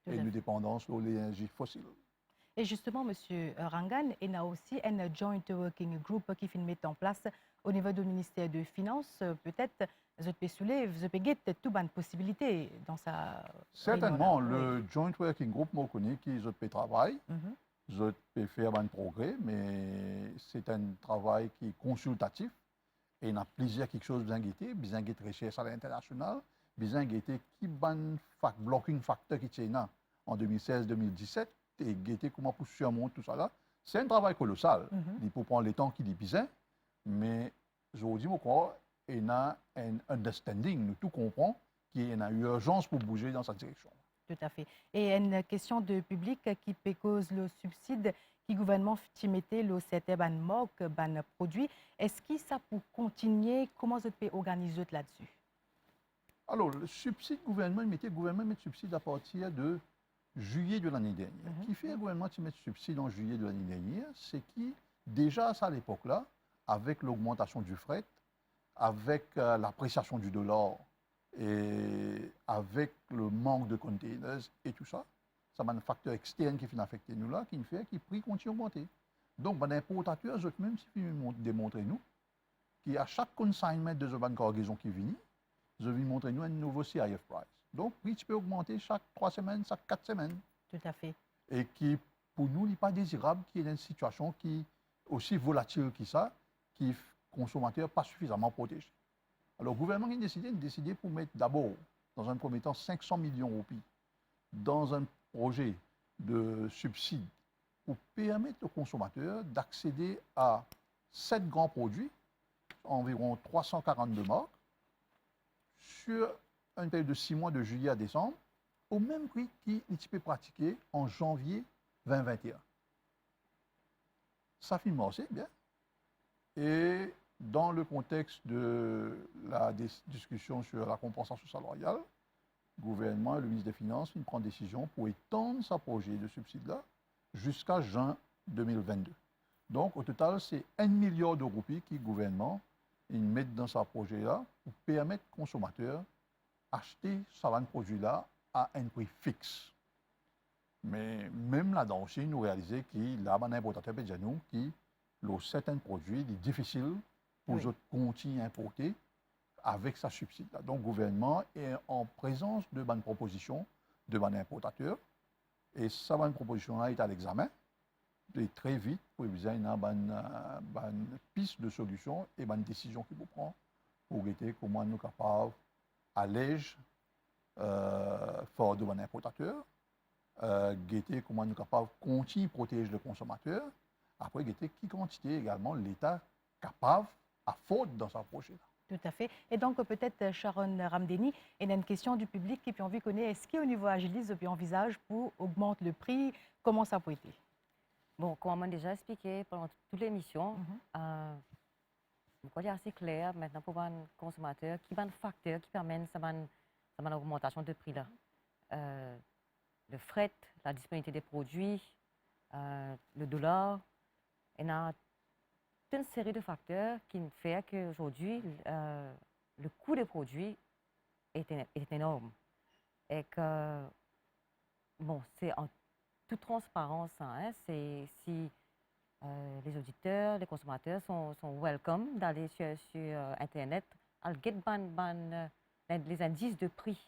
et nos dépendances aux énergies fossiles. Et justement, M. Rangan, il y a aussi un joint working group qui finit mettre en place au niveau du ministère des Finances. Peut-être, vous pouvez soulever, vous pouvez guetter toutes les possibilités dans sa... Certainement, le joint working group, moi, je connais qu'ils peut travailler, ils peuvent faire un progrès, mais c'est un travail qui est consultatif. Et il y a plusieurs quelque chose besoin de recherche à l'international, besoin de qui ban blocking factor qui est là en 2016-2017 et guetter comment pour surmonter tout ça là. C'est un travail colossal. Il faut prendre le temps qu'il est besoin, mais aujourd'hui, je crois qu'il y a un understanding, nous tout comprenons qu'il y a une urgence pour bouger dans cette direction. Tout à fait. Et une question de public qui peut cause le subside qui le gouvernement mettait le CETEB MOC, ban produit. Est-ce que ça peut continuer? Comment vous pouvez organiser là-dessus? Alors, le subside gouvernement met subside à partir de juillet de l'année dernière. Qui fait le gouvernement qui met subside en juillet de l'année dernière? C'est qui, déjà à l'époque-là, avec l'augmentation du fret, avec l'appréciation du dollar et avec le manque de containers et tout ça, ça a un facteur externe qui vient affecter nous là, qui fait que le prix continue à augmenter. Donc, les importateurs, eux-mêmes, si ils démontrent nous, qu'à chaque consignment de ce cargaison qui vient, je vais montrer nous un nouveau CIF price. Donc, le prix peut augmenter chaque 3 semaines, chaque 4 semaines. Tout à fait. Et qui, pour nous, n'est pas désirable qu'il y ait une situation qui est aussi volatile que ça, qui est consommateur pas suffisamment protégé. Alors, le gouvernement a décidé pour mettre d'abord, dans un premier temps, 500 millions de roupies dans un projet de subside pour permettre aux consommateurs d'accéder à 7 grands produits, environ 342 marques, sur une période de 6 mois, de juillet à décembre, au même prix qu'il peut pratiquer en janvier 2021. Ça finit assez bien. Et dans le contexte de la discussion sur la compensation salariale, le gouvernement et le ministre des Finances prennent décision pour étendre ce projet de subside-là jusqu'à juin 2022. Donc, au total, c'est 1 milliard de roupies que le gouvernement met dans ce projet-là pour permettre aux consommateurs d'acheter ce produit-là à un prix fixe. Mais même là-dedans aussi, nous réalisons qu'il y a un importateur qui le certains produits est difficile pour eux continuer à importer avec sa subside. Donc, le gouvernement est en présence de bonnes propositions de bonnes importateurs. Et cette bonne proposition-là est à l'examen. Et très vite, pour vous avez une piste de solution et une décision qu'il vous prend pour guetter comment nous sommes capables d'alléger fort de bonnes importateurs, guetter comment nous sommes capables de continuer à protéger le consommateur Après, qui quantité également l'État capable à faute dans sa projet. Tout à fait. Et donc, peut-être, Sharon Ramdeni, il y a une question du public qui peut envie connaître, est-ce qu'au niveau Agilis, puis envisage pour augmenter le prix, comment ça peut être? Bon, comme on m'a déjà expliqué pendant toute l'émission, c'est assez clair maintenant pour un consommateur qui a un facteur qui permet cette augmentation de prix là. Le fret, la disponibilité des produits, le dollar, il y a toute une série de facteurs qui fait qu'aujourd'hui, le coût des produits est énorme. Et que, bon, c'est en toute transparence, hein, c'est si les auditeurs, les consommateurs sont welcome d'aller sur Internet, à get les indices de prix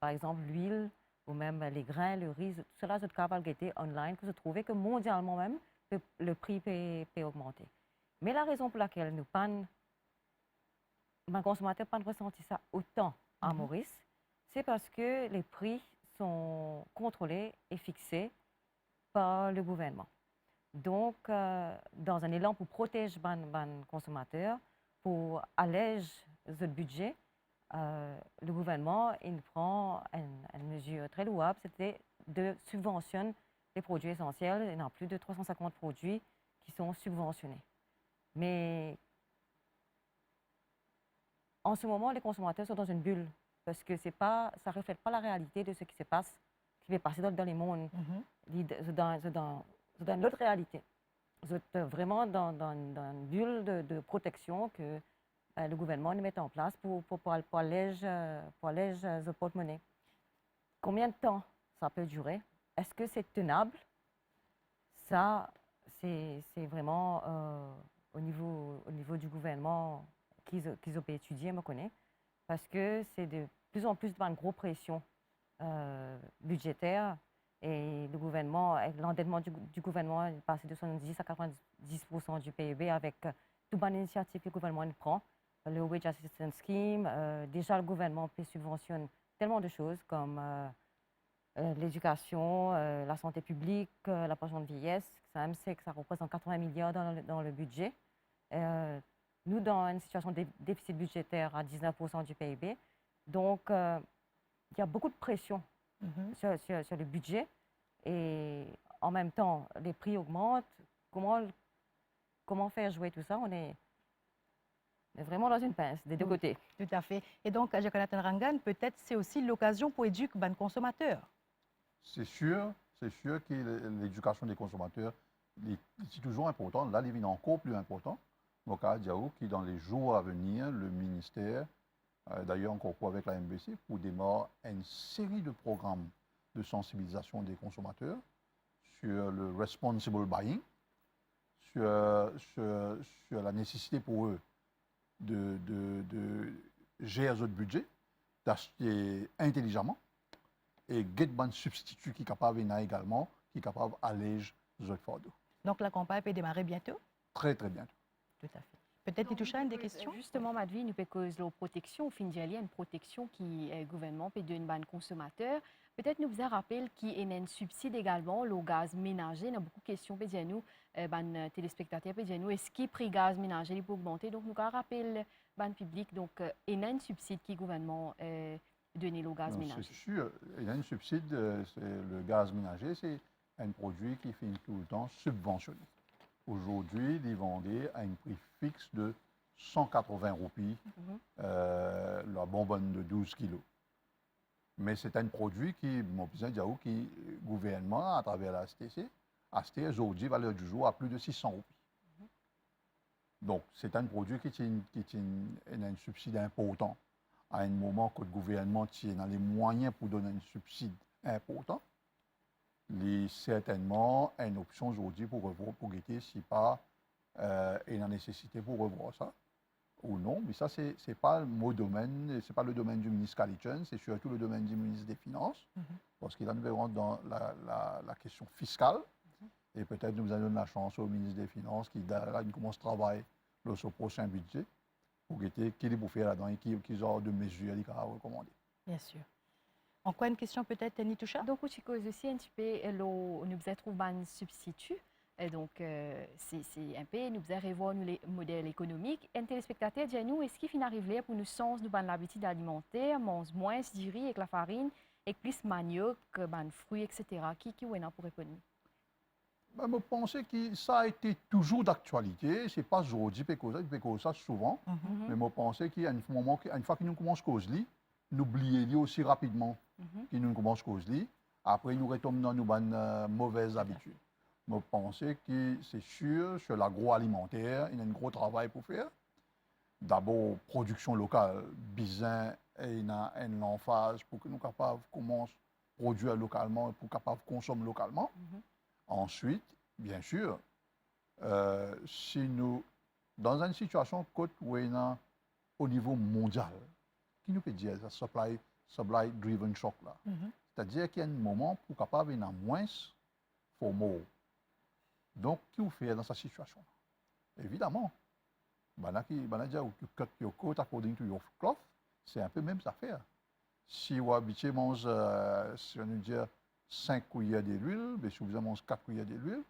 par exemple l'huile ou même les grains, le riz, tout cela, c'est capable de online, que je trouvais que mondialement même, le prix peut augmenter. Mais la raison pour laquelle nous pas, les consommateurs pas ressenti ça autant à Maurice, c'est parce que les prix sont contrôlés et fixés par le gouvernement. Donc, dans un élan pour protéger les consommateurs, pour alléger le budget, le gouvernement il prend une mesure très louable, c'était de subventionner les produits essentiels. Il y a plus de 350 produits qui sont subventionnés. Mais en ce moment, les consommateurs sont dans une bulle parce que ça ne reflète pas la réalité de ce qui se passe, qui va passer dans les mondes. C'est dans l'autre réalité. Vous êtes vraiment dans une bulle de protection que le gouvernement met en place pour alléger le porte-monnaie. Combien de temps ça peut durer? Est-ce que c'est tenable? Ça, c'est vraiment au niveau du gouvernement qu'ils ont étudié, me connaît, parce que c'est de plus en plus de grosses pressions budgétaires et le gouvernement, l'endettement du gouvernement est passé de 70 à 90% du PIB avec toute bonne initiative que le gouvernement prend. Le Wage Assistance Scheme, déjà le gouvernement peut subventionner tellement de choses comme l'éducation, la santé publique, la pension de vieillesse. Ça sait que ça représente 80 milliards dans le budget. Nous, dans une situation de déficit budgétaire à 19% du PIB, donc il y a beaucoup de pression sur le budget et en même temps, les prix augmentent. Comment faire jouer tout ça? On est vraiment dans une pince des deux côtés. Tout à fait. Et donc, Jonathan Rangan, peut-être c'est aussi l'occasion pour éduquer les consommateurs. C'est sûr que l'éducation des consommateurs c'est toujours important. Là, il est encore plus important. Donc, à Diaou, qui dans les jours à venir, le ministère, d'ailleurs encore avec la MBC, pour démarrer une série de programmes de sensibilisation des consommateurs sur le responsible buying, sur la nécessité pour eux de gérer leur budget, d'acheter intelligemment et get un substitut qui est capable également, qui est capable d'alléger leur fardeau. Donc la campagne peut démarrer bientôt? Très, très bientôt. Tout à fait. Peut-être qu'il touche à des questions? Justement, Madvi, nous peut cause la protection, au fin d'y aller, une protection qui est gouvernement peut donner un consommateur. Peut-être nous vous rappelle qu'il y a un subside également, le gaz ménager. Il y a beaucoup de questions, peut dire nous, téléspectateurs, peut dire nous, est-ce que le prix gaz ménager peut augmenter? Donc, nous rappelle le public, donc, il y a un subside qui le gouvernement donne le gaz ménager. C'est sûr, il y a un subside, le gaz ménager, c'est un produit qui finit tout le temps subventionné. Aujourd'hui, il est vendu à un prix fixe de 180 roupies, la bonbonne de 12 kilos. Mais c'est un produit qui, mon président qui le gouvernement, à travers la STC, a acheté aujourd'hui, valeur du jour, à plus de 600 roupies. Donc, c'est un produit qui a un subside important. À un moment que le gouvernement tient dans les moyens pour donner un subside important, il y a certainement une option aujourd'hui pour revoir, pour guetter si pas il y a nécessité pour revoir ça ou non. Mais ça, c'est pas mon domaine, c'est pas le domaine du ministre Kalitchen, c'est surtout le domaine du ministre des Finances, parce qu'il rentre dans la question fiscale. Et peut-être nous allons donner la chance au ministre des Finances qui commence à travailler sur le prochain budget pour guetter qui est pour faire là-dedans et qui genre de mesures qu'il a recommandé. Bien sûr. Encore une question peut-être, Nitoucha? Donc, au Chico aussi, un petit peu, nous avons trouvé un substitut. Et donc, c'est un peu, nous avons revoir les modèles économiques. Un téléspectateur dit à nous, est-ce qu'il finit arriver pour nous sens, nous avons l'habitude alimentaire, mange moins du riz avec la farine, et plus manioc, fruits, etc. Qui est là pour répondre? Ben, je pense que ça a été toujours d'actualité. Ce n'est pas aujourd'hui que ça souvent. Mais je pense qu'il y a un moment, une fois que nous commençons à causer, nous oublions aussi rapidement que nous commençons à causer. Après, nous retombons dans nos mauvaises habitudes. Je pense que c'est sûr, sur l'agroalimentaire, il y a un gros travail pour faire. D'abord, production locale, bizarre, et il y a une emphase pour que nous soyons capables de commencer à produire localement et pour capables de consommer localement. Ensuite, bien sûr, si nous, dans une situation où il y a au niveau mondial, qui nous peut dire ça, supply driven shock là. C'est-à-dire qu'il y a un moment pour capable il y en a moins for more. Donc, qui vous fait dans cette situation? Évidemment, cut your coat according to your cloth, c'est un peu même affaire. Si vous habituez manger, si on veut dire 5 cuillères d'huile, mais si vous mangez 4 cuillères d'huile,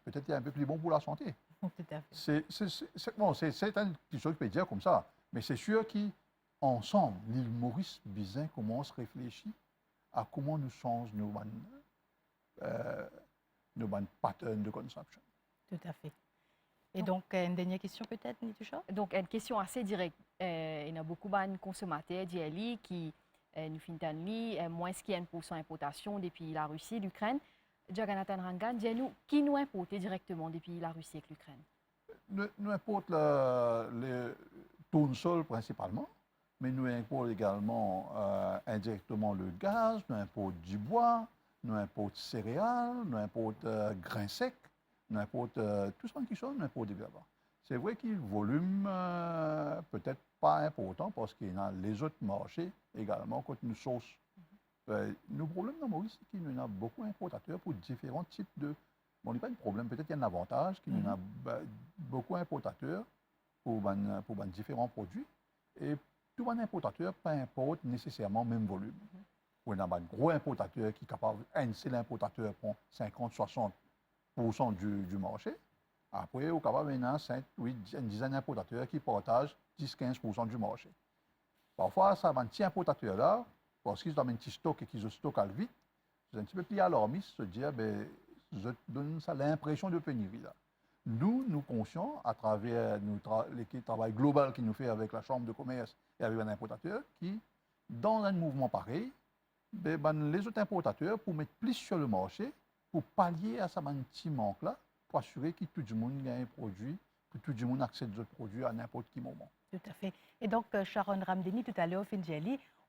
peut-être un peu plus bon pour la santé. Tout à fait. C'est une question que je peux dire comme ça. Mais c'est sûr qu'ensemble, l'île Maurice Bizin commence à réfléchir à comment nous changeons nos patterns de consommation. Tout à fait. Et donc, une dernière question peut-être, Nitoucha? Donc, une question assez directe. Il y a beaucoup de consommateurs d'ILI qui nous finissent moins de 1% d'importation depuis la Russie, l'Ukraine. Jagannathan Rangan, dis-nous, qui nous importe directement depuis la Russie et l'Ukraine? Nous importe le tournesol principalement, mais nous importe également indirectement le gaz, nous importe du bois, nous importe céréales, nous importe grains secs, nous importe tout ça qui sont, nous importe des gravats. C'est vrai que le volume peut-être pas important parce qu'il y a les autres marchés également quand nous source. Le problème dans Maurice, c'est qu'il y a beaucoup d'importateurs pour différents types de... Bon, il n'y a pas de problème, peut-être qu'il y a un avantage, qu'il y a beaucoup d'importateurs pour différents produits. Et tout un importateur, peu importe nécessairement le même volume. Il y a un gros importateur qui est capable, un seul importateur prend 50-60% du marché. Après, il y a une dizaine d'importateurs qui partagent 10-15% du marché. Parfois, ça va un petit importateur-là, parce qu'ils ont un petit stock et qu'ils stockent vite, c'est un petit peu plus alarmiste de se dire, je donne ça l'impression de pénurie. Là. Nous conscients, à travers l'équipe de travail global qu'il nous fait avec la Chambre de commerce et avec un importateur, qui, dans un mouvement pareil, les autres importateurs, pour mettre plus sur le marché, pour pallier à ce petit manque-là, pour assurer que tout le monde gagne un produit, que tout le monde accède aux produits à n'importe quel moment. Tout à fait. Et donc, Sharon Ramdeni, tout à l'heure,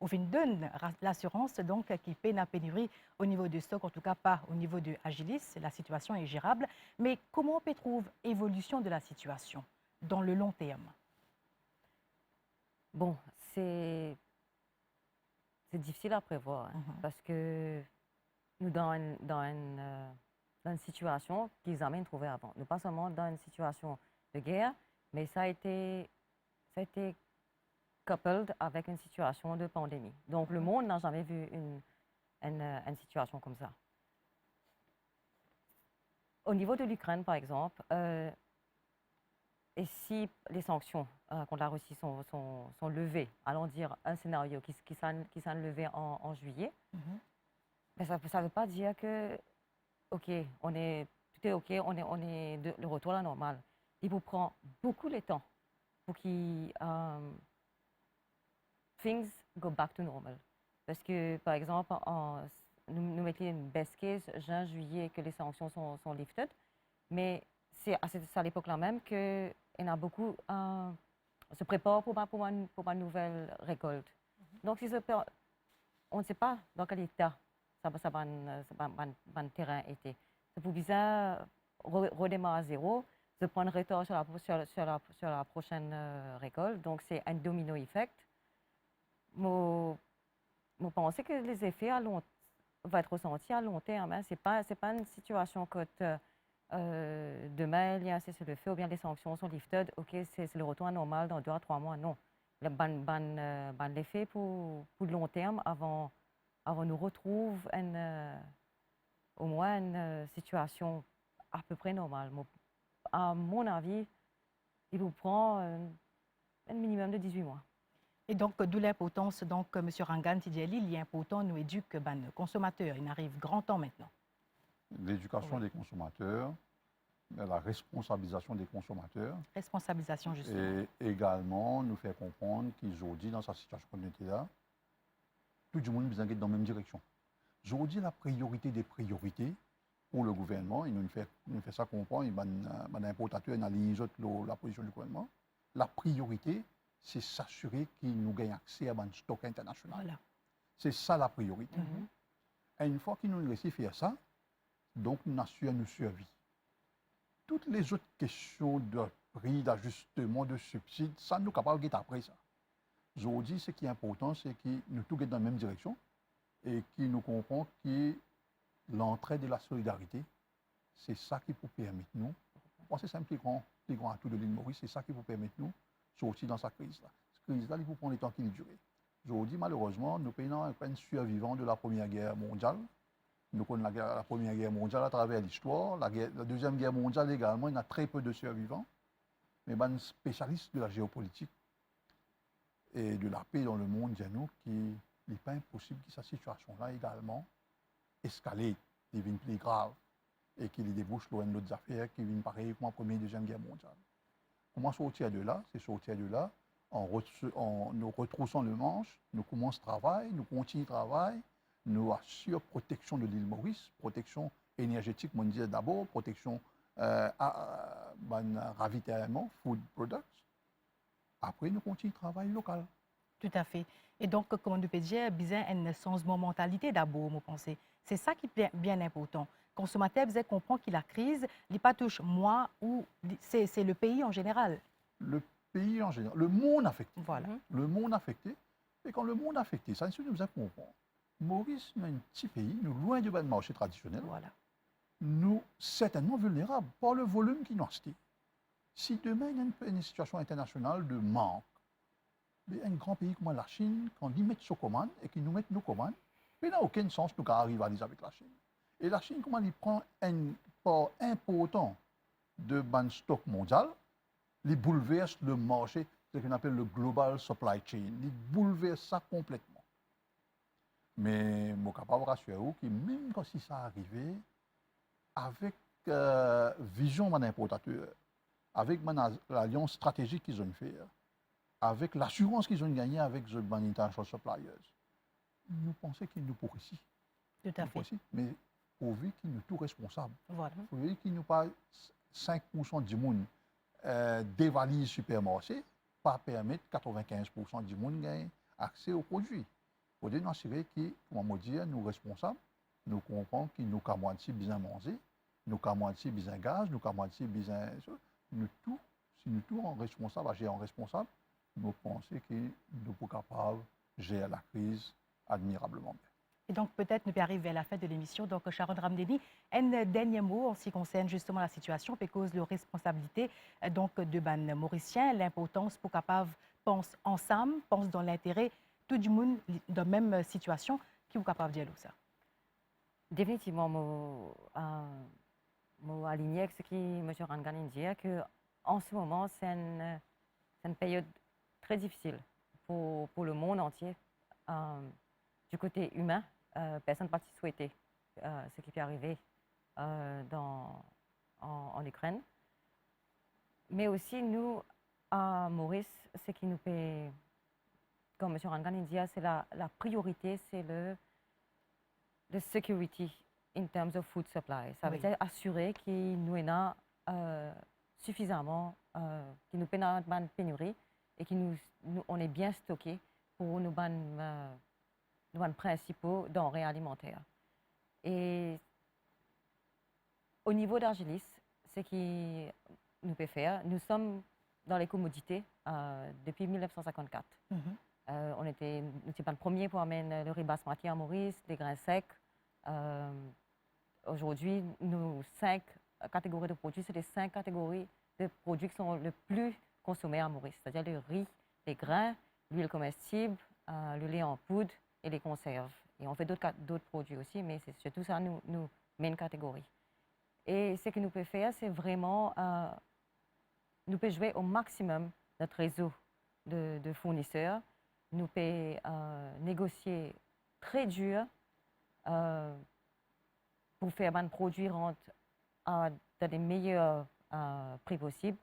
au fin donne l'assurance qu'il paie la pénurie au niveau du stock, en tout cas pas au niveau de Agilis. La situation est gérable. Mais comment on peut trouver l'évolution de la situation dans le long terme? Bon, c'est difficile à prévoir parce que nous dans une situation qu'ils n'ont jamais trouvée avant. Nous pas seulement dans une situation de guerre, mais ça a été coupled avec une situation de pandémie. Donc, le monde n'a jamais vu une situation comme ça. Au niveau de l'Ukraine, par exemple, et si les sanctions contre la Russie sont levées, allons dire un scénario qui s'est levé en juillet, mais ça ne veut pas dire que, OK, tout est OK, on est de retour à la normale. Il vous prend beaucoup de temps pour que things go back to normal. Parce que, par exemple, nous mettons une best case juin, juillet, que les sanctions sont lifted, mais c'est à l'époque-là même qu'il y en a beaucoup se préparent pour une nouvelle récolte. Donc, on ne sait pas dans quel état ça va terrain était. C'est pour bizarre redémarrer à zéro, de prendre retard sur la prochaine récolte. Donc, c'est un domino effect. Je pense que les effets vont être ressentis à long terme. Hein. Ce n'est pas une situation que demain, il y a un cessez-le-feu ou bien les sanctions sont lifted. OK, c'est le retour à normal dans 2 à 3 mois. Non. L'effet pour le long terme avant Alors, on nous retrouve au moins une situation à peu près normale. À mon avis, il vous prend un minimum de 18 mois. Et donc, d'où l'importance, donc, M. Rangan Tidjeli, il est important, nous éduque les consommateurs. Il arrive grand temps maintenant. L'éducation des consommateurs, la responsabilisation des consommateurs. Responsabilisation, justement. Et également, nous faire comprendre qu'aujourd'hui, dans sa situation qu'on était là, tout le monde a besoin d'être dans la même direction. Aujourd'hui, la priorité des priorités pour le gouvernement, et nous fait ça comprendre, les importateurs analysent la position du gouvernement. La priorité, c'est s'assurer qu'ils nous gagnent accès à un stock international. Voilà. C'est ça la priorité. Et une fois qu'ils nous réussissent à faire ça, donc nous assurons nos survie. Toutes les autres questions de prix, d'ajustement, de subsides, ça nous sommes capables de après ça. Aujourd'hui, ce qui est important, c'est que nous tous dans la même direction et que nous comprenons que l'entraide et la solidarité, c'est ça qui peut permettre nous. C'est ça le plus grand atout de l'île Maurice, c'est ça qui peut permettre nous de sortir dans cette crise-là. Cette crise-là, il faut prendre le temps qu'il dure. Aujourd'hui, malheureusement, nous payons un survivant de la Première Guerre mondiale. Nous connaissons la Première Guerre mondiale à travers l'histoire. La Deuxième Guerre mondiale également, il y a très peu de survivants. Mais les spécialistes de la géopolitique et de la paix dans le monde disent nous qu'il n'est pas impossible que cette situation-là également escalade, devienne plus grave et qu'il débouche loin d'autres affaires qui viennent pareil comme la Première et Deuxième Guerre mondiale. Comment sortir de là? C'est sortir de là en nous retroussant le manche, nous commençons le travail, nous continuons le travail, nous assurons protection de l'île Maurice, protection énergétique mondiale d'abord, protection ravitaillement, food products. Après, nous continuons le travail local. Tout à fait. Et donc, comme on peut dire, besoin un changement de mentalité d'abord, je pense. C'est ça qui est bien important. Le consommateur besoin comprendre que la crise, il n'est pas touche moi ou c'est le pays en général. Le pays en général, le monde affecté. Voilà. Le monde affecté. Et quand le monde affecté, ça nous besoin comprendre. Maurice, nous, un petit pays, nous loin du marché traditionnel. Voilà. Nous certainement vulnérables par le volume qui nous reste. Si demain il y a une situation internationale de manque, un grand pays comme la Chine, quand ils mettent sur commande et qu'ils nous mettent nos commandes, il n'a aucun sens de rivaliser avec la Chine. Et la Chine, comment il prend un part important de ban stock mondial, il bouleverse le marché, ce qu'on appelle le global supply chain, il bouleverse ça complètement. Mais je suis capable de rassurer que même quand si ça arrivait, avec vision de l'importateur, avec l'alliance stratégique qu'ils ont fait, avec l'assurance qu'ils ont gagnée avec les international suppliers, nous pensons qu'ils nous pourrissent. Tout à fait. Mais pourvu qu'ils nous tous responsables. Voilà. Pourvu qu'ils nous pas 5% du monde dévalise le supermarché, pas permettre 95% du monde gagner accès aux produits. Il faut nous assurer que, comme on dit, nous responsables, nous comprenons que nous avons besoin de manger, nous avons besoin de gaz, nous avons besoin de... Nous tous, si nous tous en responsable, agir en responsable, nous pensons que nous sommes capables de gérer la crise admirablement bien. Et donc, peut-être nous peut arriver à la fin de l'émission. Donc, Sharon Ramdeni, un dernier mot en ce qui concerne justement la situation, parce que la responsabilité donc, de ban mauricien, l'importance pour capable pense ensemble, pense dans l'intérêt, tout le monde dans la même situation, qui est capable de dire ça. Définitivement, je aligné avec ce que M. Rangan dit, qu'en ce moment, c'est une période très difficile pour le monde entier. Du côté humain, personne n'a pas souhaité ce qui est arrivé en Ukraine. Mais aussi, nous, à Maurice, ce qui nous fait, comme M. Rangan dit, c'est la priorité, c'est le security in terms of food supply. Ça veut dire assurer qu'il nous a suffisamment, qu'il nous a une pénurie et qu'on est bien stocké pour nos principaux denrées alimentaires. Et au niveau d'Argilis, ce qui nous peut faire, nous sommes dans les commodités depuis 1954. On était le premier pour amener le riz basmati à Maurice, les grains secs. Aujourd'hui, nos 5 catégories de produits, c'est les 5 catégories de produits qui sont le plus consommés à Maurice, c'est-à-dire le riz, les grains, l'huile comestible, le lait en poudre et les conserves. Et on fait d'autres produits aussi, mais c'est surtout ça, nous main catégorie. Et ce que nous pouvons faire, c'est vraiment, nous pouvons jouer au maximum notre réseau de fournisseurs. Nous pouvons négocier très dur pour faire un produit rentrer dans les meilleurs prix possibles.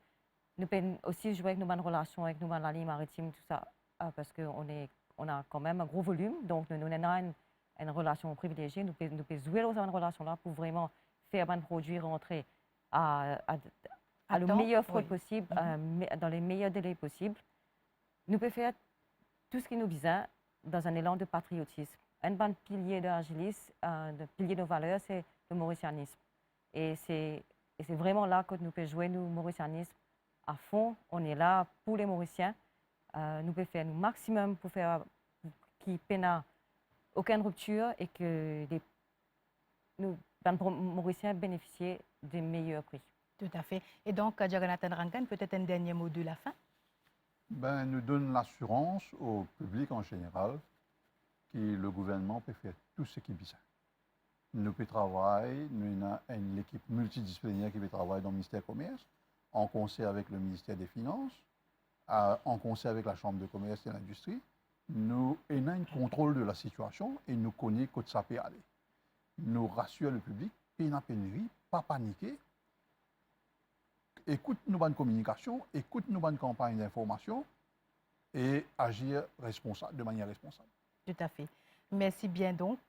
Nous pouvons aussi jouer avec nos bonnes relations avec la ligne maritime, tout ça, parce qu'on a quand même un gros volume, donc nous avons une relation privilégiée. Nous pouvons jouer dans cette relation-là pour vraiment faire un produit rentrer le meilleur fruit possible, dans les meilleurs délais possibles. Nous pouvons faire tout ce qui nous vise dans un élan de patriotisme. Un bon pilier de l'Agilis, le pilier de nos valeurs, c'est le mauricianisme. Et c'est vraiment là que nous pouvons jouer, nous, mauricianisme, à fond. On est là pour les Mauriciens. Nous pouvons faire le maximum pour faire qu'il n'y ait aucune rupture et que nous, les Mauriciens, bénéficient des meilleurs prix. Tout à fait. Et donc, Jagannathan Rangan, peut-être un dernier mot de la fin? Nous donnons l'assurance au public en général que le gouvernement peut faire tout ce qu'il besoin. Nous pouvons travailler, nous avons une équipe multidisciplinaire qui peut travailler dans le ministère du Commerce, en concert avec le ministère des Finances, en concert avec la Chambre de commerce et l'industrie. Nous avons un contrôle de la situation et nous connaissons que ça peut aller. Nous rassurons le public, pas de pénurie, pas paniquer. Écoute nos bonnes communications, écoute nos bonnes campagnes d'information et agir de manière responsable. Tout à fait. Merci bien donc.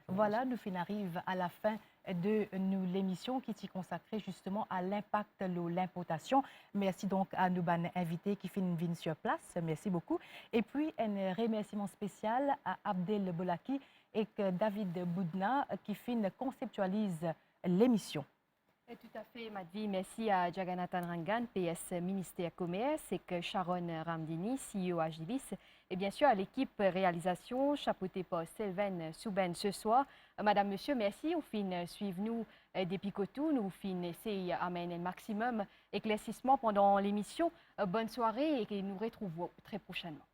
Voilà, nous arrivons à la fin de l'émission qui est consacrée justement à l'impact de l'importation. Merci donc à nos invités qui viennent sur place. Merci beaucoup. Et puis, un remerciement spécial à Abdel Bolaki et David Boudna qui conceptualisent l'émission. Tout à fait, Madvi. Merci à Jagannathan Rangan, PS Ministère Commerce, et que Sharon Ramdini, CEO Agilis, et bien sûr à l'équipe réalisation, chapeautée par Sylvain Souben ce soir. Madame, Monsieur, merci. Au fin, suivez-nous des picotou. Nous fin essayer d'amener un maximum éclaircissement pendant l'émission. Bonne soirée et nous retrouvons très prochainement.